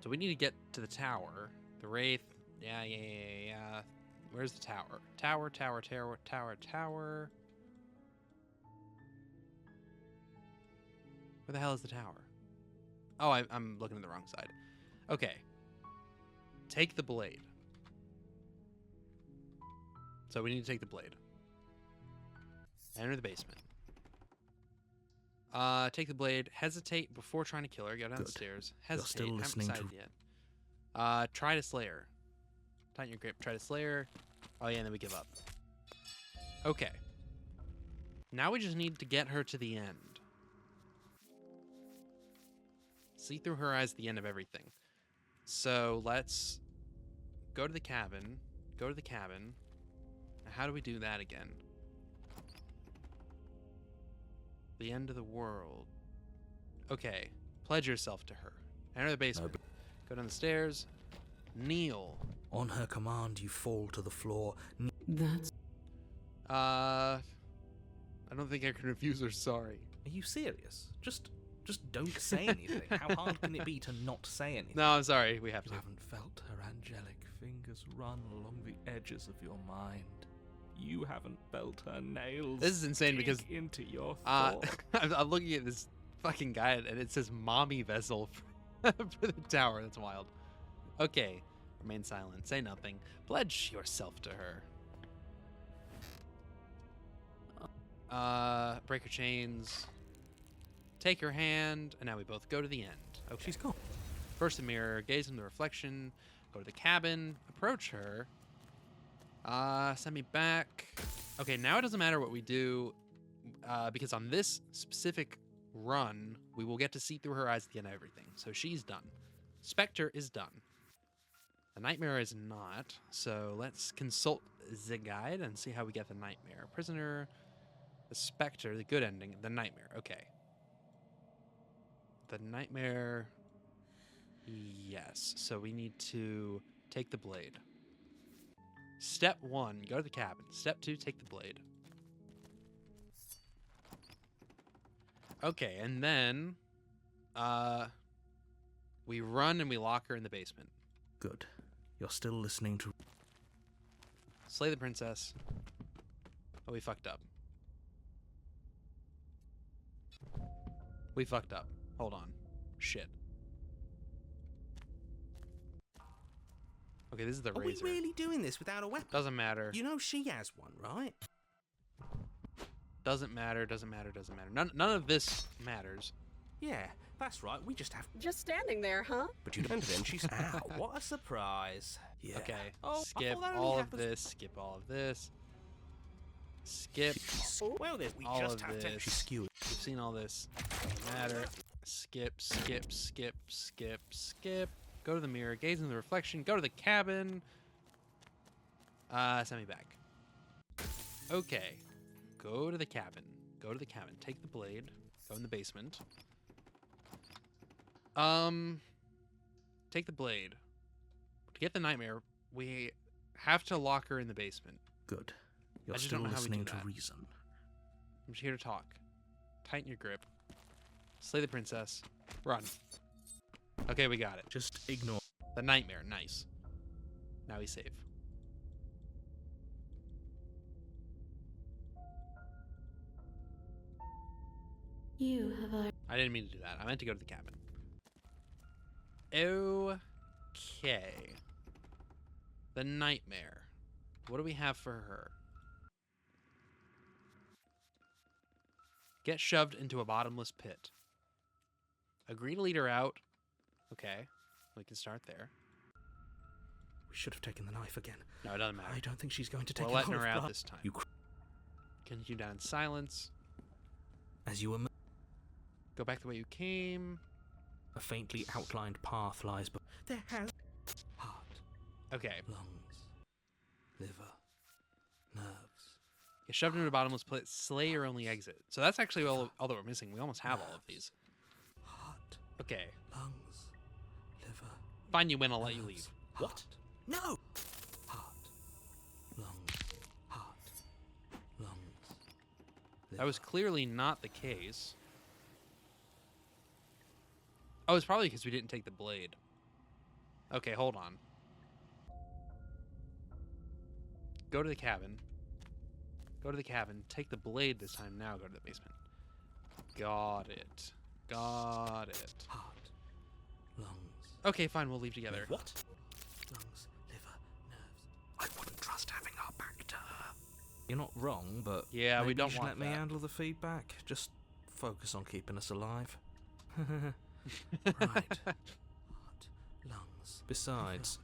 So we need to get to the tower. The Wraith. Yeah. Where's the tower? Tower. Where the hell is the tower? Oh, I'm looking at the wrong side. Okay. Take the blade. So we need to take the blade. Enter the basement. Take the blade. Hesitate before trying to kill her. Go downstairs. Hesitate. You're still listening haven't decided yet. Try to slay her. Tighten your grip. Try to slay her. Oh yeah, and then we give up. Okay. Now we just need to get her to the end. See through her eyes the end of everything. So let's go to the cabin. Go to the cabin. Now, how do we do that again? The end of the world. Okay. Pledge yourself to her. Enter the basement. Go down the stairs. Kneel. On her command, you fall to the floor. That's I don't think I can refuse her sorry. Are you serious? Just don't say anything. How hard can it be to not say anything? No, I'm sorry. We have You to. haven't felt her angelic fingers run along the edges of your mind. You haven't felt her nails. This is insane dig because into your thought. I'm looking at this fucking guide and it says mommy vessel for the tower. That's wild. Okay. Remain silent. Say nothing. Pledge yourself to her. Break her chains. Take her hand. And now we both go to the end. Okay. She's gone. First the mirror. Gaze in the reflection. Go to the cabin. Approach her. Send me back. Okay, now it doesn't matter what we do. Because on this specific run, we will get to see through her eyes at the end of everything. So she's done. Spectre is done. The nightmare is not, so let's consult the guide and see how we get the nightmare. Prisoner, the specter, the good ending, the nightmare. Okay. The nightmare, yes. So we need to take the blade. Step 1, go to the cabin. Step 2, take the blade. Okay, and then we run and we lock her in the basement. Good. You're still listening to... Slay the princess. Oh, we fucked up. We fucked up. Hold on. Shit. Okay, this is the Are razor. we really doing this without a weapon? Doesn't matter. You know she has one, right? Doesn't matter. None of this matters. Yeah, that's right. We just have... Just standing there, huh? But you don't... And then she's out. What a surprise. Yeah. Okay. Oh, I Skip thought that only all of happens- this. Skip all of this. Skip Well, then we all just of have to... this. She's skewed. We've seen all this. Doesn't matter. Skip. Go to the mirror. Gaze in the reflection. Go to the cabin. Send me back. Okay. Go to the cabin. Take the blade. Go in the basement. Take the blade. To get the nightmare, we have to lock her in the basement. Good. I You're just still don't know how we do listening to that. reason. I'm just here to talk. Tighten your grip. Slay the princess. Run. Okay, we got it. Just ignore. The nightmare. Nice. Now we save. you have already. I didn't mean to do that. I meant to go to the cabin. Okay. The nightmare. What do we have for her? Get shoved into a bottomless pit. Agree to lead her out. Okay. We can start there. We should have taken the knife again. No, it doesn't matter. I don't think she's going to take We're it letting off, her out but- this time. You cr- Continue down in silence. As you emerge, Go back the way you came. a faintly outlined path lies but There has... heart, Okay. lungs, liver, nerves, Get shoved into a bottomless pit, slay your only exit. So that's actually all that we're missing. We almost have all of these. Heart, Okay. lungs, liver, Fine, you win, I'll let you leave. What? No! heart, lungs, heart, lungs. That was clearly not the case. Oh, it's probably because we didn't take the blade. Okay, hold on. Go to the cabin. Go to the cabin. Take the blade this time. Now go to the basement. Got it. Got it. Heart, lungs, Okay, fine. We'll leave together. What? lungs, liver, nerves. I wouldn't trust having our back to her. You're not wrong, but Yeah, we maybe don't you should want let me that. handle the feedback. Just focus on keeping us alive. Right. Heart, lungs. Besides,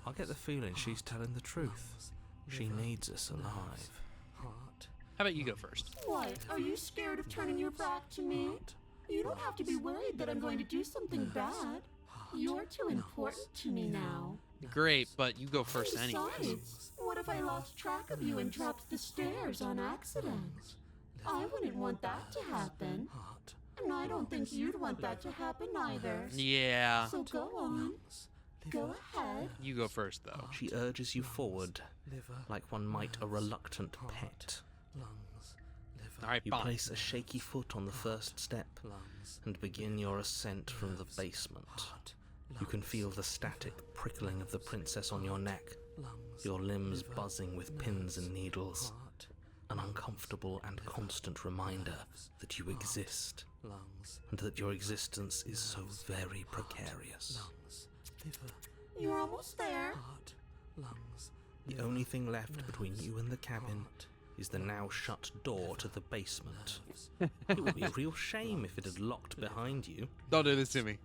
I get the feeling she's telling the truth. She needs us alive. Heart, How about you go first? What? Are you scared of turning your back to me? You don't have to be worried that I'm going to do something bad. You're too important to me now. Great, but you go first anyway. Besides, what if I lost track of you and dropped the stairs on accident? I wouldn't want that to happen. heart, And I don't think you'd want that to happen either. Yeah. So go on. Go ahead. You go first, though. She urges you forward, like one might a reluctant pet. Lungs, liver. All right, You fine. place a shaky foot on the first step and begin your ascent from the basement. You can feel the static prickling of the princess on your neck, your limbs buzzing with pins and needles, an uncomfortable and constant reminder that you exist, and that your existence is so very precarious. You're almost there. The only thing left between you and the cabin is the now shut door to the basement. It would be a real shame if it had locked behind you. Don't do this to me.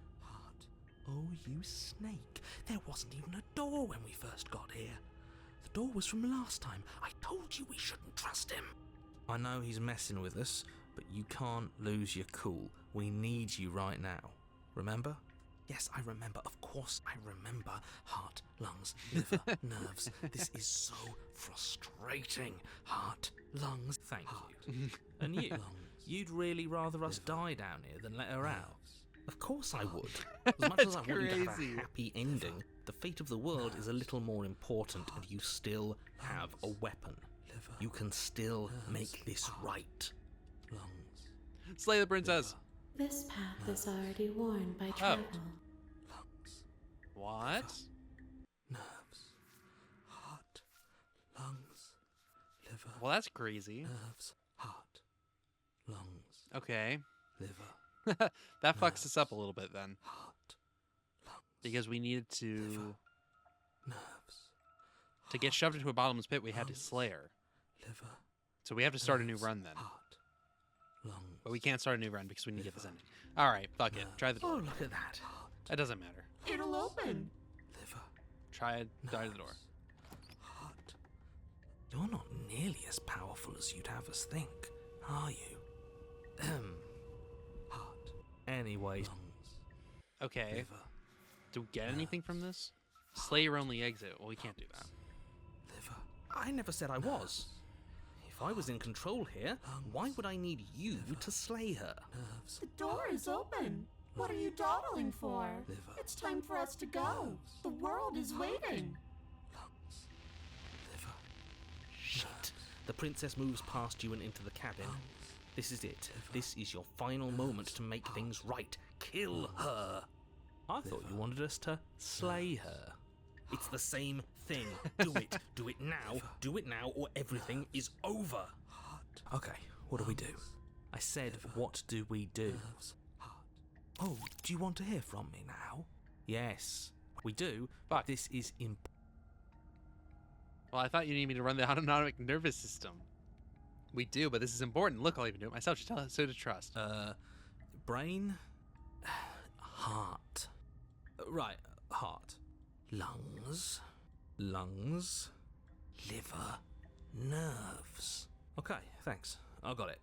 Oh, you snake. There wasn't even a door when we first got here. The door was from last time. I told you we shouldn't trust him. I know he's messing with us, but you can't lose your cool. We need you right now. Remember? Yes, I remember. Of course I remember. Heart, lungs, liver, nerves. This is so frustrating. Heart, lungs. Thank you. And you? You'd really rather us die down here than let her out? Of course I would. As much as I want you to have crazy. a happy ending, the fate of the world is a little more important, and you still have a weapon. You can still make this right. Slay the princess. This path is already worn by travel. What? Nerves, heart, lungs, liver, Well, that's crazy. nerves, heart, lungs, Okay. liver, That fucks us up a little bit then. heart, lungs, Because we needed to nerves, get shoved into a bottomless pit, we had to slay her. liver, So we have to start a new run then. heart, lungs. But we can't start a new run because we need to get this ending. Alright, fuck it. Try the Oh, door. look at that. That doesn't matter. It'll open. Liver, Try it. Try the door. heart. You're not nearly as powerful as you'd have us think, are you? Heart. Anyway, lungs, Okay. liver, Do we get anything from this? Slay your only exit. Well, we can't do that. liver. I never said I was. If I was in control here, why would I need you to slay her? The door is open. What are you dawdling for? Liver. It's time for us to go. The world is waiting. Lungs, liver. Shit. The princess moves past you and into the cabin. This is it. This is your final moment to make things right. Kill her. I thought you wanted us to slay her. It's the same thing. Do it. Do it now. Do it now, or everything is over. Okay, what do we do? I said, what do we do? Oh, do you want to hear from me now? Yes, we do. Fuck. But this is imp. Well, I thought you needed me to run the autonomic nervous system. We do, but this is important. Look, I'll even do it myself. Just tell us so to trust. Brain, heart. Right, heart. Lungs, liver, nerves. Okay, thanks. I got it.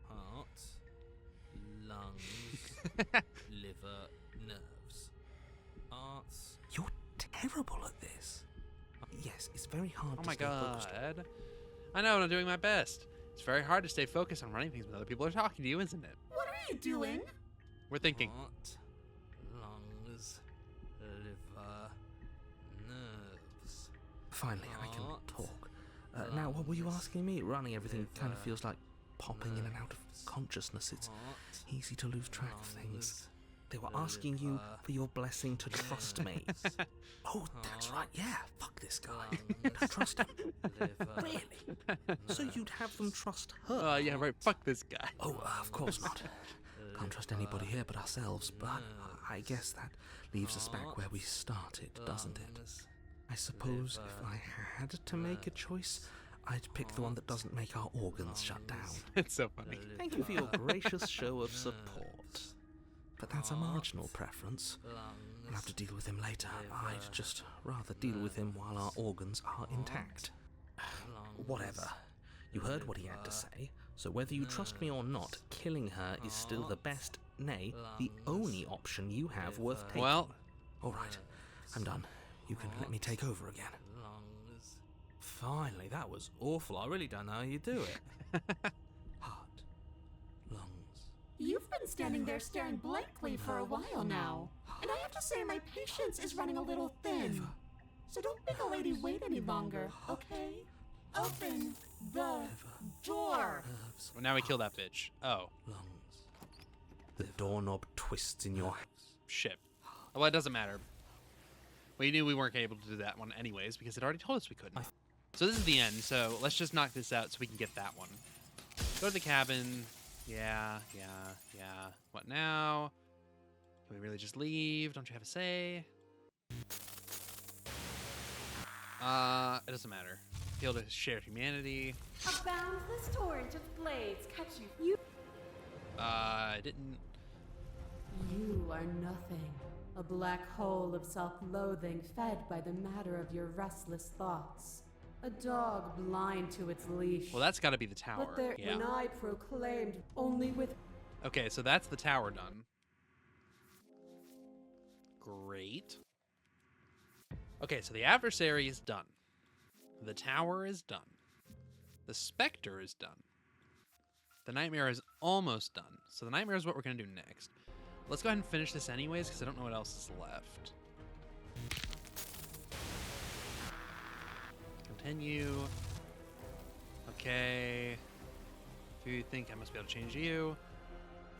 Heart, lungs, liver, nerves. Arts. You're terrible at this. Yes, it's very hard Oh to my stay focused on. god. I know, and I'm doing my best. It's very hard to stay focused on running things when other people are talking to you, isn't it? What are you doing? We're thinking. Heart, lungs, liver, nerves. Finally, I can Heart, talk. Now, what were you asking me? Running everything kind of feels like popping in and out of consciousness. It's easy to lose track of things. They were asking you for your blessing to trust me. Oh, that's right, yeah. Fuck this guy. Don't trust him. Really? So you'd have them trust her? Oh, yeah, right. Fuck this guy. Oh, of course not. Can't trust anybody here but ourselves, but I guess that leaves us back where we started, doesn't it? I suppose if I had to make a choice, I'd pick the one that doesn't make our organs shut down. It's so funny. Thank you for your gracious show of support. But that's a marginal preference. We'll have to deal with him later. I'd just rather deal with him while our organs are intact. Whatever. You heard what he had to say, so whether you trust me or not, killing her is still the best, nay, the only option you have worth taking. Well, Alright, I'm done. You can let me take over again. Finally, that was awful. I really don't know how you do it. Heart, lungs. You've been standing there staring blankly for a while now, and I have to say my patience is running a little thin. So don't make a lady wait any longer, okay? Open the door. Nerves, well, now we kill that bitch. Oh, lungs. The doorknob twists in your shit. Well, it doesn't matter. We knew we weren't able to do that one anyways because it already told us we couldn't. So this is the end, so let's just knock this out so we can get that one. Go to the cabin. Yeah. What now? Can we really just leave? Don't you have a say? It doesn't matter. Feel to share humanity. A boundless torrent of blades catch you. I didn't. You are nothing. A black hole of self-loathing fed by the matter of your restless thoughts. A dog blind to its leash. Well, that's got to be the tower. But there, Yeah. when I proclaimed only with Okay, so that's the tower done. Great. Okay, so the adversary is done. The tower is done. The specter is done. The nightmare is almost done. So the nightmare is what we're going to do next. Let's go ahead and finish this anyways, because I don't know what else is left. Continue. Okay. Do you think I must be able to change you?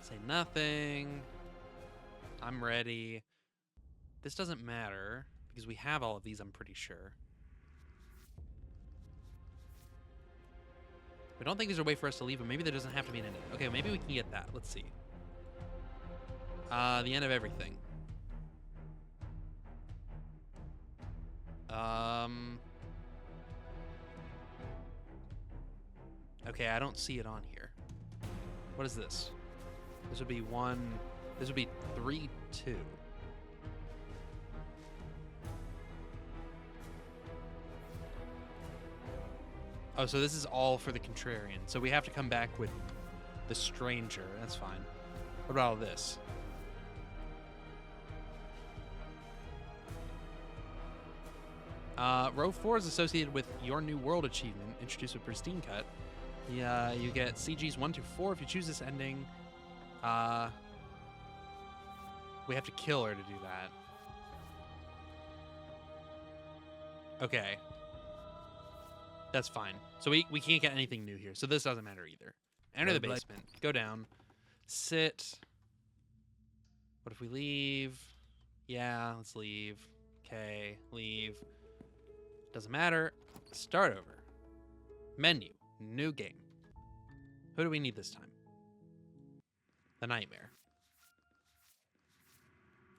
Say nothing. I'm ready. This doesn't matter, because we have all of these, I'm pretty sure. I don't think there's a way for us to leave, but maybe there doesn't have to be an ending. Okay, maybe we can get that. Let's see. The end of everything. Okay, I don't see it on here. What is this? This would be 1... This would be 3, 2. Oh, so this is all for the contrarian. So we have to come back with the stranger. That's fine. What about all this? Row 4 is associated with your new world achievement, introduced with Pristine Cut. Yeah, you get CGs 1 through 4 if you choose this ending. We have to kill her to do that. Okay. That's fine. So we can't get anything new here. So this doesn't matter either. Enter the basement. Go down. Sit. What if we leave? Yeah, let's leave. Okay, leave. Doesn't matter. Start over. Menu. New game. Who do we need this time? The nightmare.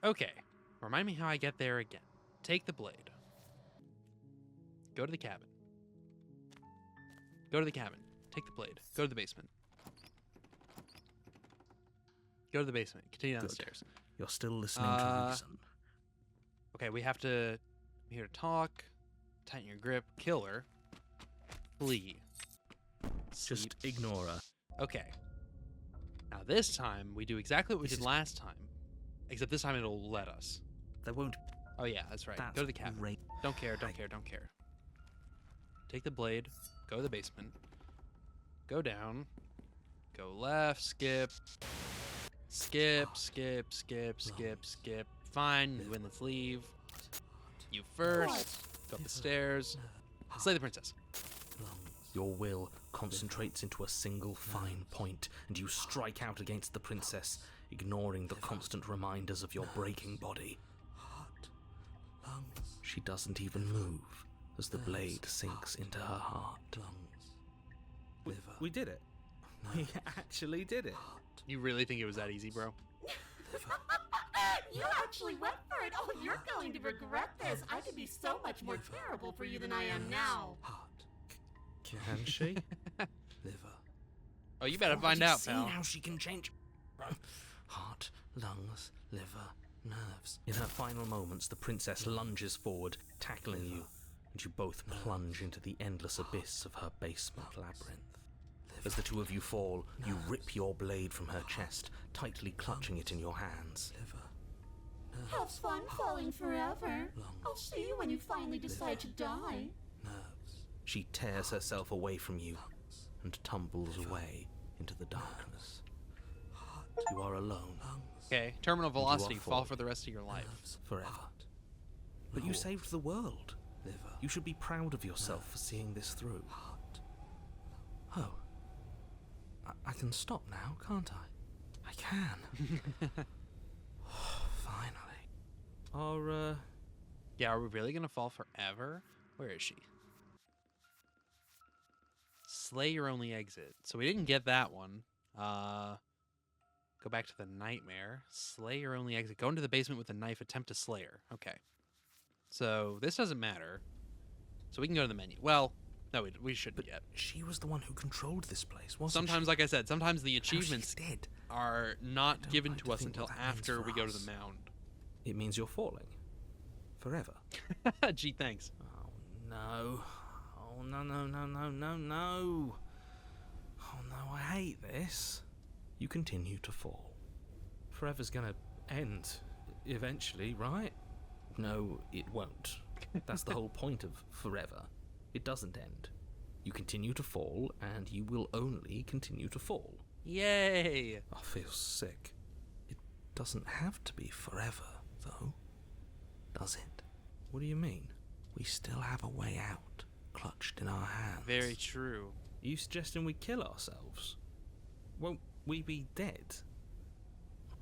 Okay. Remind me how I get there again. Take the blade. Go to the cabin. Go to the cabin. Take the blade. Go to the basement. Go to the basement. Continue down the stairs. You're still listening to reason. Okay, we have to... I'm here to talk. Tighten your grip. Kill her. Flee. Just Sleep. ignore her. Okay. Now this time, we do exactly what we did last time. Except this time it'll let us. There won't... Oh yeah, that's right. That's Go to the cabin. great. Don't care, don't care, don't care. Take the blade. Go to the basement. Go down. Go left. Skip. Skip. Skip. Skip. Skip. Skip. Fine. You win. Let's leave. You first. Go up the stairs. Slay the princess. Your will concentrates into a single fine point, and you strike out against the princess, ignoring the constant reminders of your breaking body. She doesn't even move as the blade sinks into her heart. We did it. We actually did it. You really think it was that easy, bro? You actually went for it. Oh, you're going to regret this. I could be so much more terrible for you than I am now. Can she? Liver. Oh, you better find out, pal. How she can change heart, lungs, liver, nerves. In her final moments, the princess lunges forward, tackling you, and you both plunge into the endless abyss of her basement labyrinth. As the two of you fall, you rip your blade from her chest, tightly clutching it in your hands. Have fun falling forever. I'll see you when you finally decide to die. She tears herself away from you and tumbles away into the darkness. You are alone. Okay, terminal velocity, fall falling. for the rest of your life. Forever. But you saved the world. You should be proud of yourself for seeing this through. Oh. I can stop now, can't I? I can. Finally. Yeah, are we really gonna fall forever? Where is she? Slay your only exit. So we didn't get that one. Go back to the nightmare. Slay your only exit. Go into the basement with a knife. Attempt to slay her. Okay. So this doesn't matter. So we can go to the menu. Well, no, we shouldn't yet. She was the one who controlled this place, wasn't Sometimes, she? like I said, sometimes the Now she's achievements dead. are not given like to to us think until what that means after for we go to us. the mound. It means you're falling. Forever. Gee, thanks. Oh, no. Oh, no, no, no, no, no, no. Oh, no, I hate this. You continue to fall. Forever's gonna end eventually, right? No, it won't. That's the whole point of forever. It doesn't end. You continue to fall, and you will only continue to fall. Yay! I feel sick. It doesn't have to be forever, though. Does it? What do you mean? We still have a way out, clutched in our hands. Very true. Are you suggesting we kill ourselves? Won't we be dead?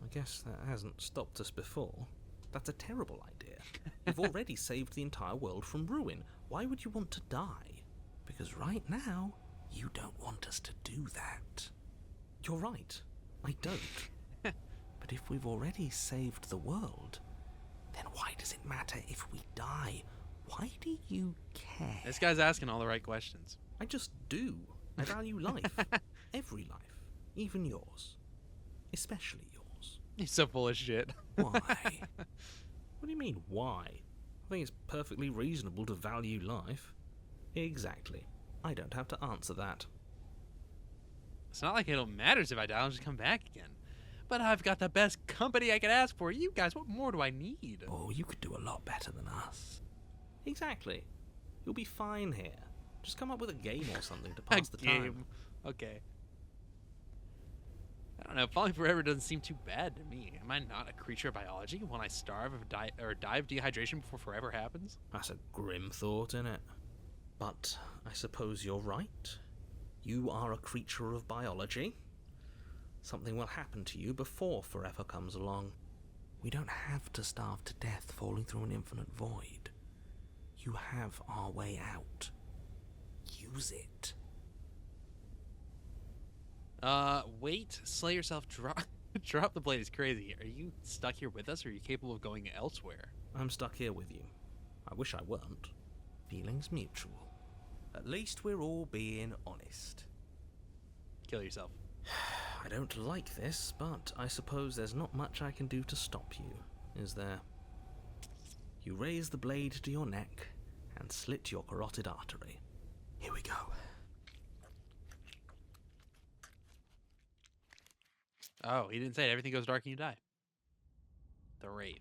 I guess that hasn't stopped us before. That's a terrible idea. You've already saved the entire world from ruin. Why would you want to die? Because right now, you don't want us to do that. You're right. I don't. But if we've already saved the world, then why does it matter if we die? Why do you care? This guy's asking all the right questions. I just do. I value life. Every life. Even yours. Especially yours. He's so full of shit. Why? What do you mean, why? I think it's perfectly reasonable to value life. Exactly. I don't have to answer that. It's not like it matters if I die, I'll just come back again. But I've got the best company I could ask for. You guys, what more do I need? Oh, you could do a lot better than us. Exactly. You'll be fine here. Just come up with a game or something to pass the time. Okay. I don't know. Falling forever doesn't seem too bad to me. Am I not a creature of biology when I starve or die of dehydration before forever happens? That's a grim thought, innit? But I suppose you're right. You are a creature of biology. Something will happen to you before forever comes along. We don't have to starve to death falling through an infinite void. You have our way out. Use it. Wait. Slay yourself. Drop the blade is crazy. Are you stuck here with us, or are you capable of going elsewhere? I'm stuck here with you. I wish I weren't. Feelings mutual. At least we're all being honest. Kill yourself. I don't like this, but I suppose there's not much I can do to stop you, is there? You raise the blade to your neck and slit your carotid artery. Here we go. Oh, he didn't say it. Everything goes dark and you die. The Wraith.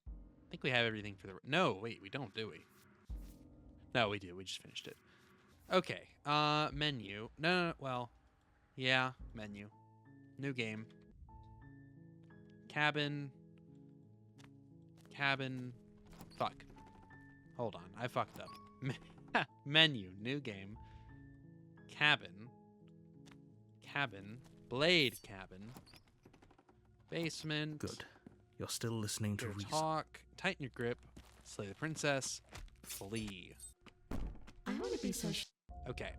I think we have everything for the... No, wait, we don't, do we? No, we do. We just finished it. Okay. Menu. No, well, yeah, menu. New game. Cabin. Cabin. Fuck. Hold on, I fucked up. Menu. New game. Cabin. Cabin. Blade cabin. Basement. Good. You're still listening to Clear reason. talk. Tighten your grip. Slay the princess. Flee. I want to be so Okay.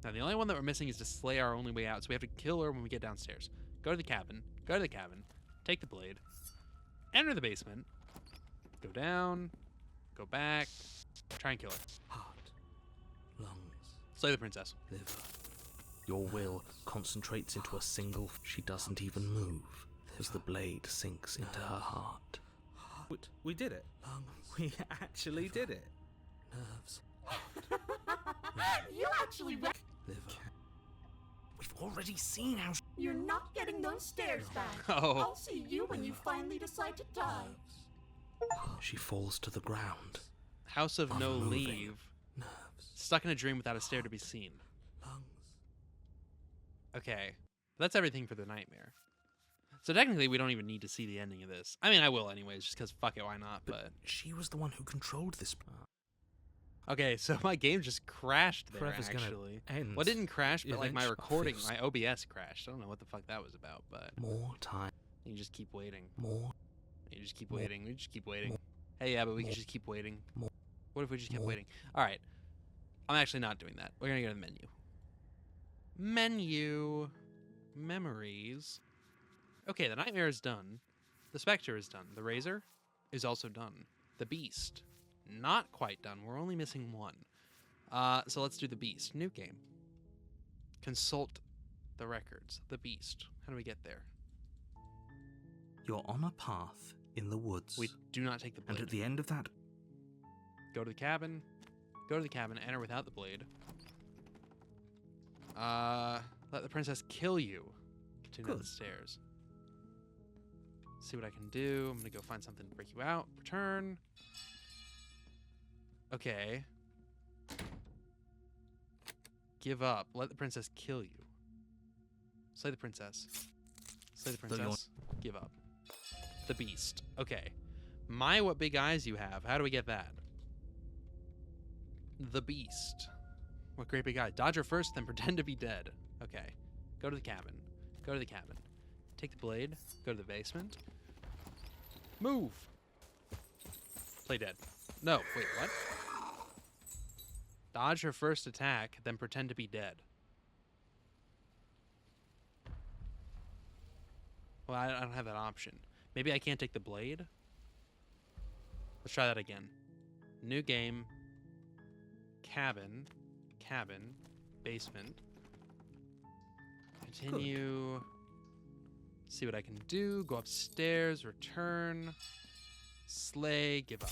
Now the only one that we're missing is to slay our only way out, so we have to kill her when we get downstairs. Go to the cabin. Go to the cabin. Take the blade. Enter the basement. Go down. Go back. Try and kill her. Heart, lungs, Slay the princess. liver. Your will concentrates into a single. She doesn't even move as the blade sinks into her heart. We did it. Lungs, We actually did it. nerves, You actually wrecked. liver. We've already seen how. You're not getting those stairs back. Oh. I'll see you when you finally decide to die. She falls to the ground. House of no Unmoving. leave. Nerves, Stuck in a dream without a stair to be seen. lungs. Okay. That's everything for the nightmare. So technically, we don't even need to see the ending of this. I mean, I will anyways, just because fuck it, why not? But She was the one who controlled this. okay, so my game just crashed there. Forever's gonna Actually, end. well, it didn't crash, but like my eventually. recording, Feels- my OBS crashed. I don't know what the fuck that was about, but More time, you just keep waiting. more. You just keep More. waiting. We just keep waiting. More. Hey, yeah, but we can More. just keep waiting. More. What if we just kept More. waiting? All right. I'm actually not doing that. We're gonna go to the menu. Menu. Memories. Okay, the nightmare is done. The specter is done. The razor is also done. The beast, not quite done. We're only missing one. So let's do the beast. New game. Consult the records. The beast. How do we get there? You're on a path in the woods. We do not take the blade. and at the end of that, Go to the cabin. Go to the cabin. Enter without the blade. Let the princess kill you. Continue down the Good. stairs. See what I can do. I'm gonna go find something to break you out. Return. Okay. Give up. Let the princess kill you. Slay the princess. Slay the So you're- princess. Give up. The beast. Okay. My, what big eyes you have. How do we get that? The beast. What great big eyes. Dodge her first, then pretend to be dead. Okay. Go to the cabin. Go to the cabin. Take the blade. Go to the basement. Move. Play dead. No, wait, what? Dodge her first attack, then pretend to be dead. Well, I don't have that option. Maybe I can't take the blade? Let's try that again. New game. Cabin. Cabin. Basement. Continue. See what I can do. Go upstairs. Return. Slay. Give up.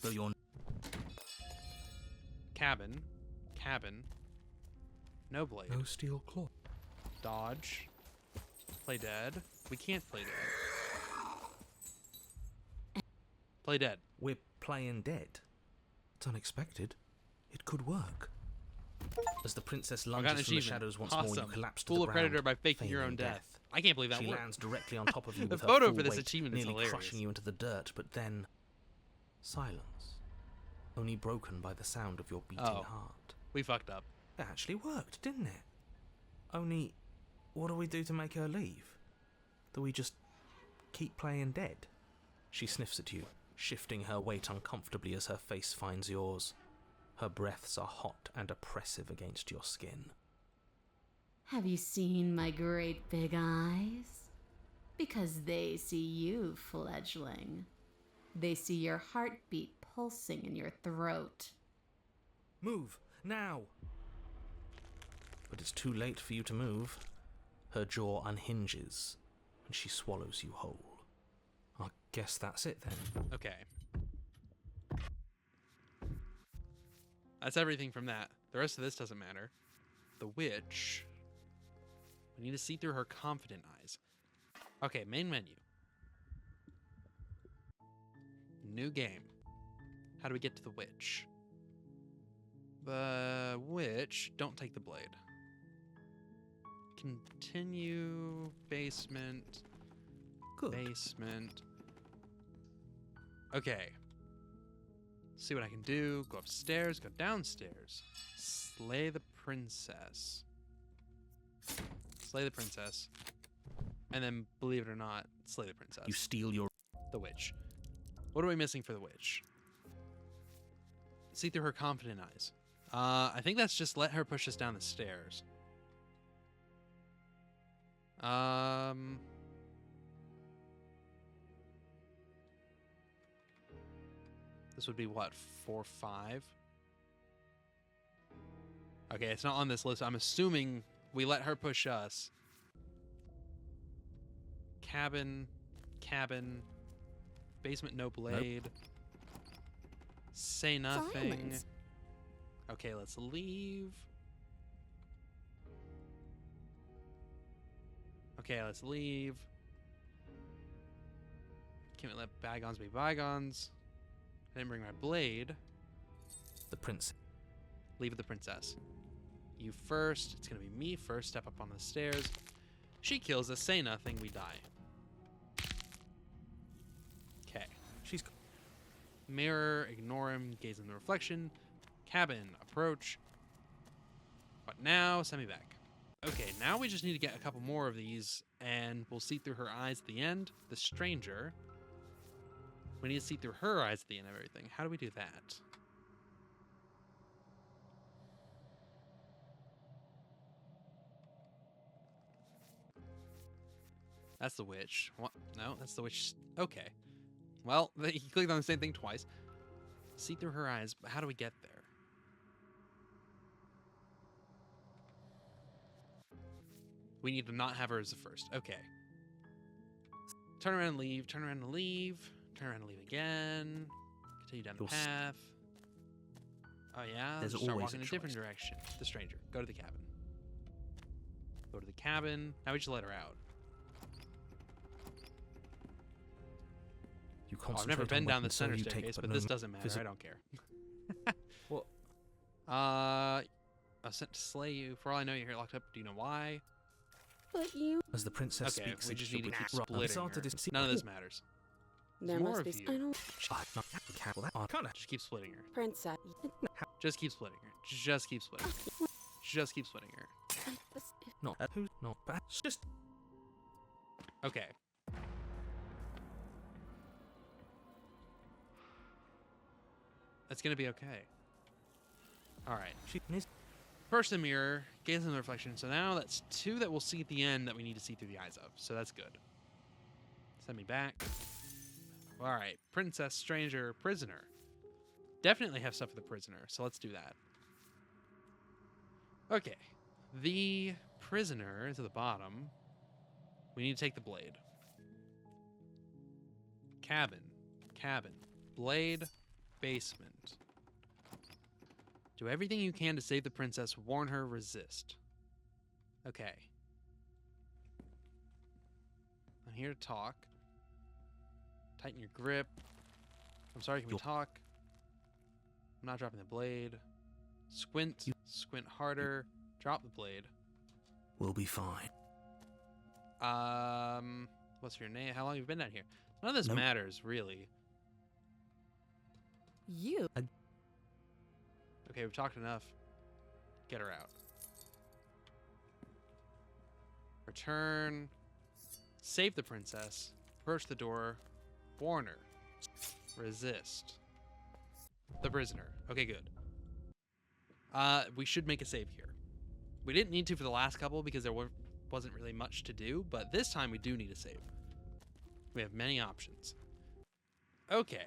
so you're Cabin. Cabin. No blade. no steel claw. Dodge. Play dead. We can't play dead. Play dead. We're playing dead. It's unexpected. It could work. As the princess I got an lunges from the achievement. shadows once Awesome. more, you collapse to Fool the a ground, predator by faking your feigning own death. I can't believe that She worked. lands directly on top of you The with her photo full for this weight, achievement is nearly hilarious. crushing you into the dirt, but then silence, only broken by the sound of your beating Oh. heart. We fucked up. It actually worked, didn't it? Only, what do we do to make her leave? Do we just keep playing dead? She sniffs at you, shifting her weight uncomfortably as her face finds yours. Her breaths are hot and oppressive against your skin. Have you seen my great big eyes? Because they see you, fledgling. They see your heartbeat pulsing in your throat. Move, now! But it's too late for you to move. Her jaw unhinges, and she swallows you whole. I guess that's it then. Okay. That's everything from that. The rest of this doesn't matter. The witch. We need to see through her confident eyes. Okay, main menu. New game. How do we get to the witch? The witch, don't take the blade. Continue basement. Good. Basement. Okay. See what I can do. Go upstairs, go downstairs. Slay the princess. Slay the princess. And then, believe it or not, slay the princess. You steal your... The witch. What are we missing for the witch? See through her confident eyes. I think that's just let her push us down the stairs. This would be what, 4, 5? Okay, it's not on this list. I'm assuming we let her push us. Cabin, basement, no blade. Say nothing. Silence. Okay, let's leave. Okay, let's leave. Can't let bygones be bygones. I didn't bring my blade. The prince. Leave with the princess. You first. It's gonna be me first. Step up on the stairs. She kills us. Say nothing. We die. Okay. She's... Mirror. Ignore him. Gaze in the reflection. Cabin. Approach. What now? Send me back. Okay, now we just need to get a couple more of these, and we'll see through her eyes at the end. The stranger. We need to see through her eyes at the end of everything. How do we do that? That's the witch. What? No, that's the witch. Okay. Well, you clicked on the same thing twice. See through her eyes, but how do we get there? We need to not have her as the first. Okay. Turn around and leave. Turn around and leave. Turn around and leave again. Continue down the path. Oh yeah? There's Start always walking a in a different choice. direction. The stranger. Go to the cabin. Go to the cabin. Now we just let her out. You Oh, I've never concentrate on been down the weapons, so center you take staircase, but no this doesn't matter. physi- I don't care. What? I was sent to slay you. For all I know, you're here locked up. Do you know why? But you. As the princess Okay, speaks, we it just should need to be- keep Right, splitting started her. this- None of this matters. There more must of be. you. I don't. Just keep splitting her. Princess. Just keep splitting her. Just keep splitting her. Just keep splitting her. Not who's not bad. Just Okay. That's gonna be okay. Alright. she is. First the mirror, gaze in the reflection. So now that's 2 that we'll see at the end that we need to see through the eyes of. So that's good. Send me back. Alright. Princess, stranger, prisoner. Definitely have stuff for the prisoner, so let's do that. Okay. The prisoner is at the bottom. We need to take the blade. Cabin. Blade. Basement. Do everything you can to save the princess. Warn her, resist. Okay. I'm here to talk. Tighten your grip. I'm sorry, can we talk? I'm not dropping the blade. Squint. Squint harder. Drop the blade. We'll be fine. What's your name? How long have you been down here? None of this Nope. matters, really. You. Okay, we've talked enough. Get her out. Return. Save the princess. Approach the door. Warn her. Resist. The prisoner. Okay, good. We should make a save here. We didn't need to for the last couple because there wasn't really much to do, but this time we do need a save. We have many options. Okay.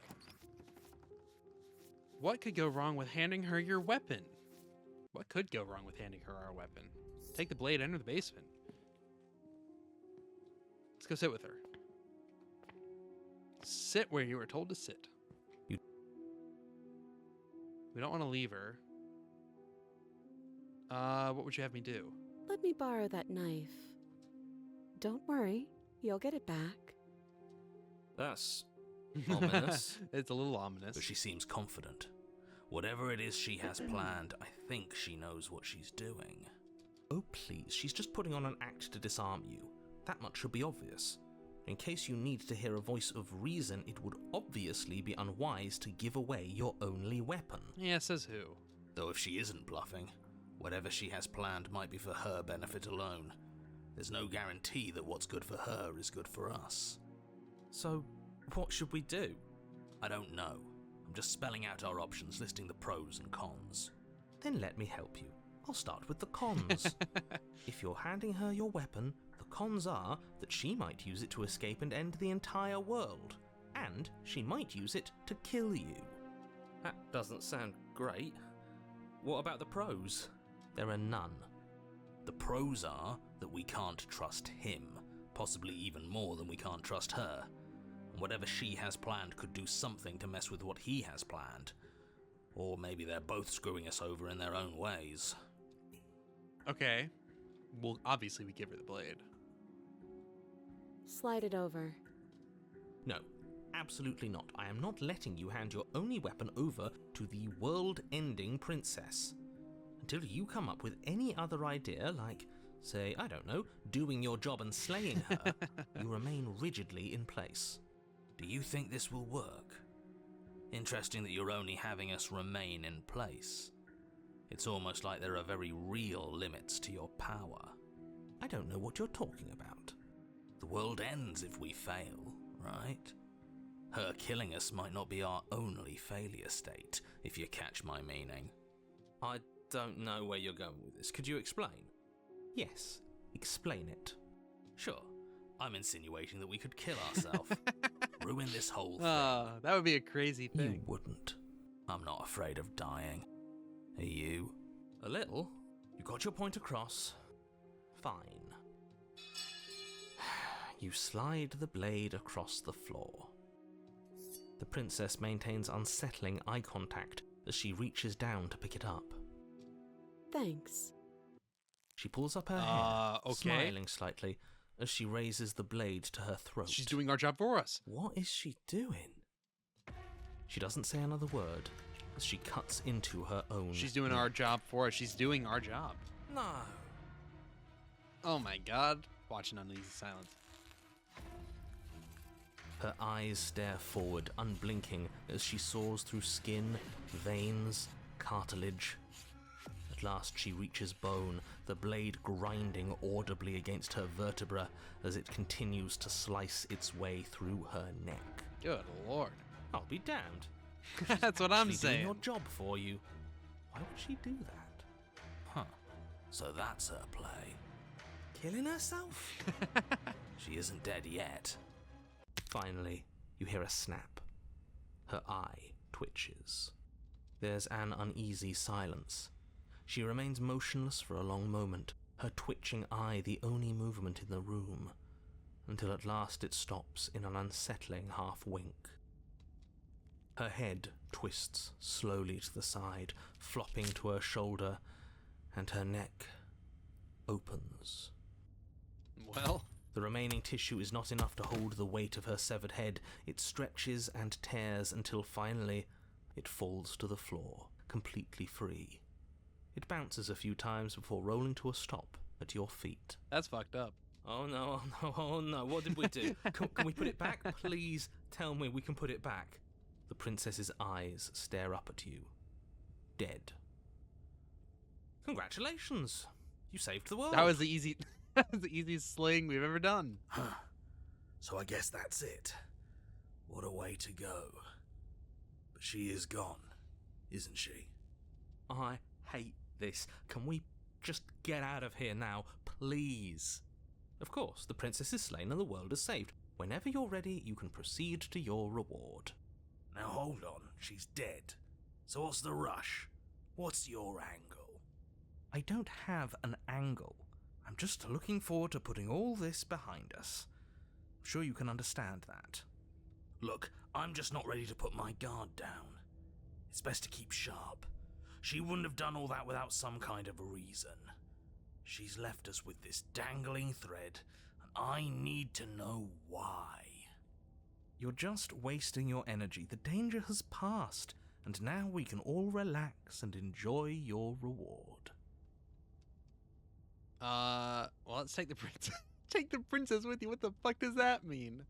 What could go wrong with handing her your weapon? What could go wrong with handing her our weapon? Take the blade, enter the basement. Let's go sit with her. Sit where you were told to sit. We don't want to leave her. What would you have me do? Let me borrow that knife. Don't worry, you'll get it back. That's ominous. It's a little ominous. But she seems confident. Whatever it is she has planned, I think she knows what she's doing. Oh please, she's just putting on an act to disarm you. That much should be obvious. In case you need to hear a voice of reason, it would obviously be unwise to give away your only weapon. Yeah, says who? Though if she isn't bluffing, whatever she has planned might be for her benefit alone. There's no guarantee that what's good for her is good for us. So, what should we do? I don't know. I'm just spelling out our options, listing the pros and cons. Then let me help you. I'll start with the cons. If you're handing her your weapon, the cons are that she might use it to escape and end the entire world. And she might use it to kill you. That doesn't sound great. What about the pros? There are none. The pros are that we can't trust him, possibly even more than we can't trust her. And whatever she has planned could do something to mess with what he has planned. Or maybe they're both screwing us over in their own ways. Okay. Well, obviously we give her the blade. Slide it over. No, absolutely not. I am not letting you hand your only weapon over to the world-ending princess. Until you come up with any other idea, like, say, I don't know, doing your job and slaying her, you remain rigidly in place. Do you think this will work? Interesting that you're only having us remain in place. It's almost like there are very real limits to your power. I don't know what you're talking about. The world ends if we fail, right? Her killing us might not be our only failure state, if you catch my meaning. I don't know where you're going with this. Could you explain? Yes, explain it. Sure. I'm insinuating that we could kill ourselves. Ruin this whole thing. That would be a crazy thing. You wouldn't. I'm not afraid of dying. Are you? A little. You got your point across. Fine. You slide the blade across the floor. The princess maintains unsettling eye contact as she reaches down to pick it up. Thanks. She pulls up her hair, Okay. smiling slightly, as she raises the blade to her throat. She's doing our job for us. What is she doing? She doesn't say another word as she cuts into her own. She's doing our job for us. She's doing our job. No. Oh my god. Watching Uneasy Silence. Her eyes stare forward, unblinking, as she saws through skin, veins, cartilage. At last she reaches bone, the blade grinding audibly against her vertebra as it continues to slice its way through her neck. Good lord. I'll be damned. That's what I'm She's doing saying. your job for you. Why would she do that? Huh. So that's her play. Killing herself? She isn't dead yet. Finally, you hear a snap. Her eye twitches. There's an uneasy silence. She remains motionless for a long moment, her twitching eye the only movement in the room, until at last it stops in an unsettling half-wink. Her head twists slowly to the side, flopping to her shoulder, and her neck opens. Well, The remaining tissue is not enough to hold the weight of her severed head. It stretches and tears until finally it falls to the floor, completely free. It bounces a few times before rolling to a stop at your feet. that's fucked up. Oh no, oh no, oh no, what did we do? Can we put it back? Please tell me we can put it back. The princess's eyes stare up at you. Dead. Congratulations! You saved the world. That was the easiest sling we've ever done. Huh. So I guess that's it. What a way to go. But she is gone, isn't she? I hate this. Can we just get out of here now, please? Of course, the princess is slain and the world is saved. Whenever you're ready, you can proceed to your reward. Now hold on, she's dead. So what's the rush? What's your angle? I don't have an angle. I'm just looking forward to putting all this behind us. I'm sure you can understand that. Look, I'm just not ready to put my guard down. It's best to keep sharp. She wouldn't have done all that without some kind of a reason. She's left us with this dangling thread, and I need to know why. You're just wasting your energy. The danger has passed, And now we can all relax and enjoy your reward. Well, let's take the princess. Take the princess with you. What the fuck does that mean?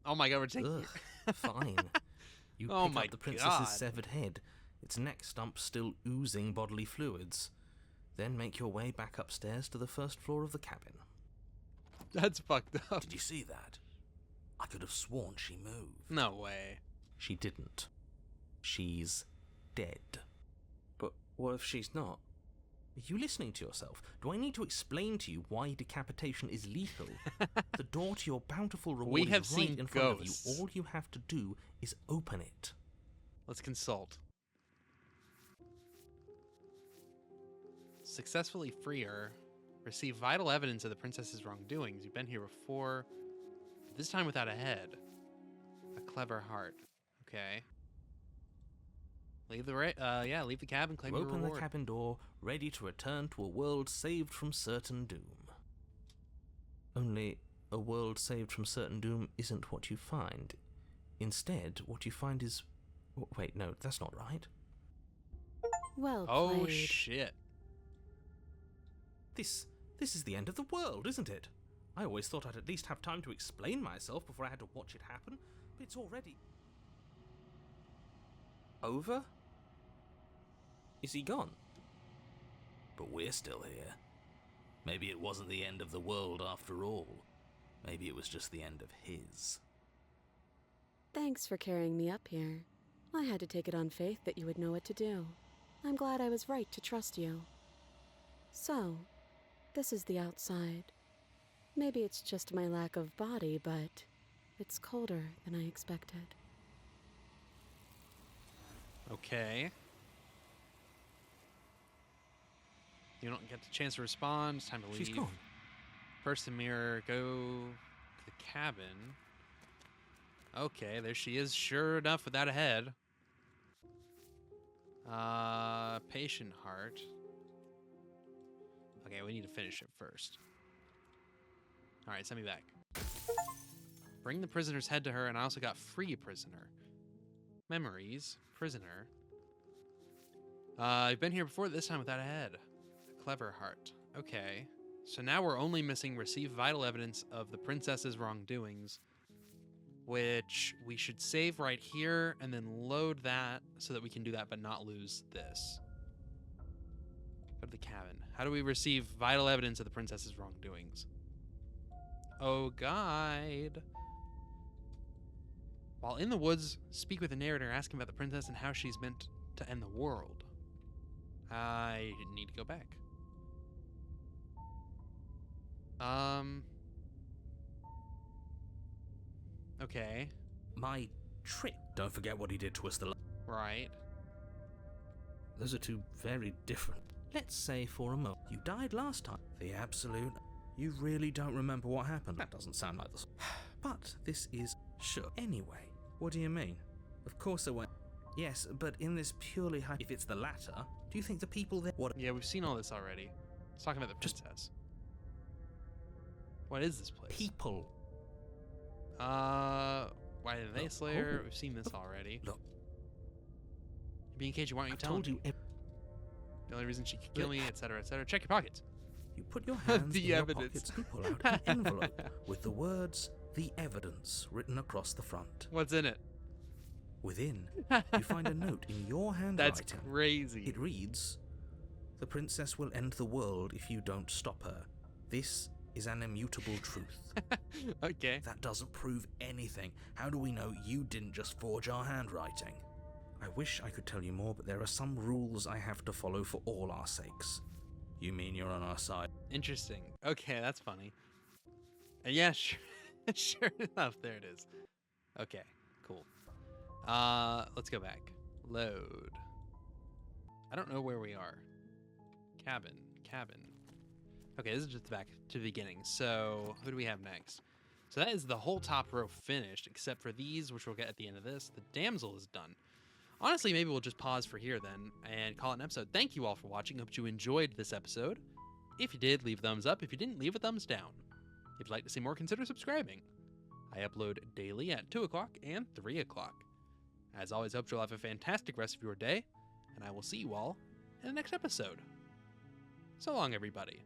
Oh my god, we're taking Ugh, fine. You Oh pick my up the princess's God. severed head, its neck stump still oozing bodily fluids. Then make your way back upstairs to the first floor of the cabin. That's fucked up. Did you see that? I could have sworn she moved. No way. She didn't. She's dead. But what if she's not? Are you listening to yourself? Do I need to explain to you why decapitation is lethal? The door to your bountiful reward We is have right seen in front ghosts. of you. All you have to do is open it. Let's consult. Successfully free her. Receive vital evidence of the princess's wrongdoings. You've been here before. This time without a head. A clever heart. Okay. Leave the leave the cabin, claim You your open reward. the cabin door, ready to return to a world saved from certain doom. Only, a world saved from certain doom isn't what you find. Instead, what you find is... Wait, no, that's not right. Well Oh played. shit. This is the end of the world, isn't it? I always thought I'd at least have time to explain myself before I had to watch it happen, but it's already... Over? Is he gone? But we're still here. Maybe it wasn't the end of the world after all. Maybe it was just the end of his. Thanks for carrying me up here. I had to take it on faith that you would know what to do. I'm glad I was right to trust you. So, this is the outside. Maybe it's just my lack of body, but it's colder than I expected. Okay. You don't get the chance to respond. It's time to leave. She's gone. First the mirror, go to the cabin. Okay, there she is, sure enough, without a head. Patient heart. Okay, we need to finish it first. Alright, send me back. Bring the prisoner's head to her, and I also got free prisoner. Memories, prisoner. I've been here before, this time without a head. Clever heart. Okay. So now we're only missing receive vital evidence of the princess's wrongdoings, which we should save right here and then load that so that we can do that but not lose this. Go to the cabin. How do we receive vital evidence of the princess's wrongdoings? Oh, guide. While in the woods, speak with the narrator, ask him about the princess and how she's meant to end the world. I need to go back. Okay. My trick. Don't forget what he did to us Right. Those are two very different. Let's say for a moment, you died last time. The absolute... You really don't remember what happened. That doesn't sound like this. But this is... Sure. Anyway, what do you mean? Of course there were... Yes, but in this purely if it's the latter, do you think the people there... What? Yeah, we've seen all this already. Let's talk about the princess. What is this place? People. Why did they Look, slay her? oh, We've seen this already. Look. Being caged, why aren't you I've telling told you... me? The only reason she could kill me, etc., etc. Check your pockets. You put your hands The in your evidence. pockets and pull out an envelope with the words, "The Evidence," written across the front. What's in it? Within, you find a note in your handwriting. That's crazy. It reads, "The princess will end the world if you don't stop her. This is an immutable truth." Okay. That doesn't prove anything. How do we know you didn't just forge our handwriting? I wish I could tell you more, but there are some rules I have to follow for all our sakes. You mean you're on our side? Interesting. Okay, that's funny. And yeah, sure, sure enough, there it is. Okay, cool. Let's go back. Load. I don't know where we are. Cabin. Okay, this is just back to the beginning. So, who do we have next? So that is the whole top row finished, except for these, which we'll get at the end of this. The damsel is done. Honestly, maybe we'll just pause for here then and call it an episode. Thank you all for watching. Hope you enjoyed this episode. If you did, leave a thumbs up. If you didn't, leave a thumbs down. If you'd like to see more, consider subscribing. I upload daily at 2 o'clock and 3 o'clock. As always, hope you'll have a fantastic rest of your day, and I will see you all in the next episode. So long, everybody.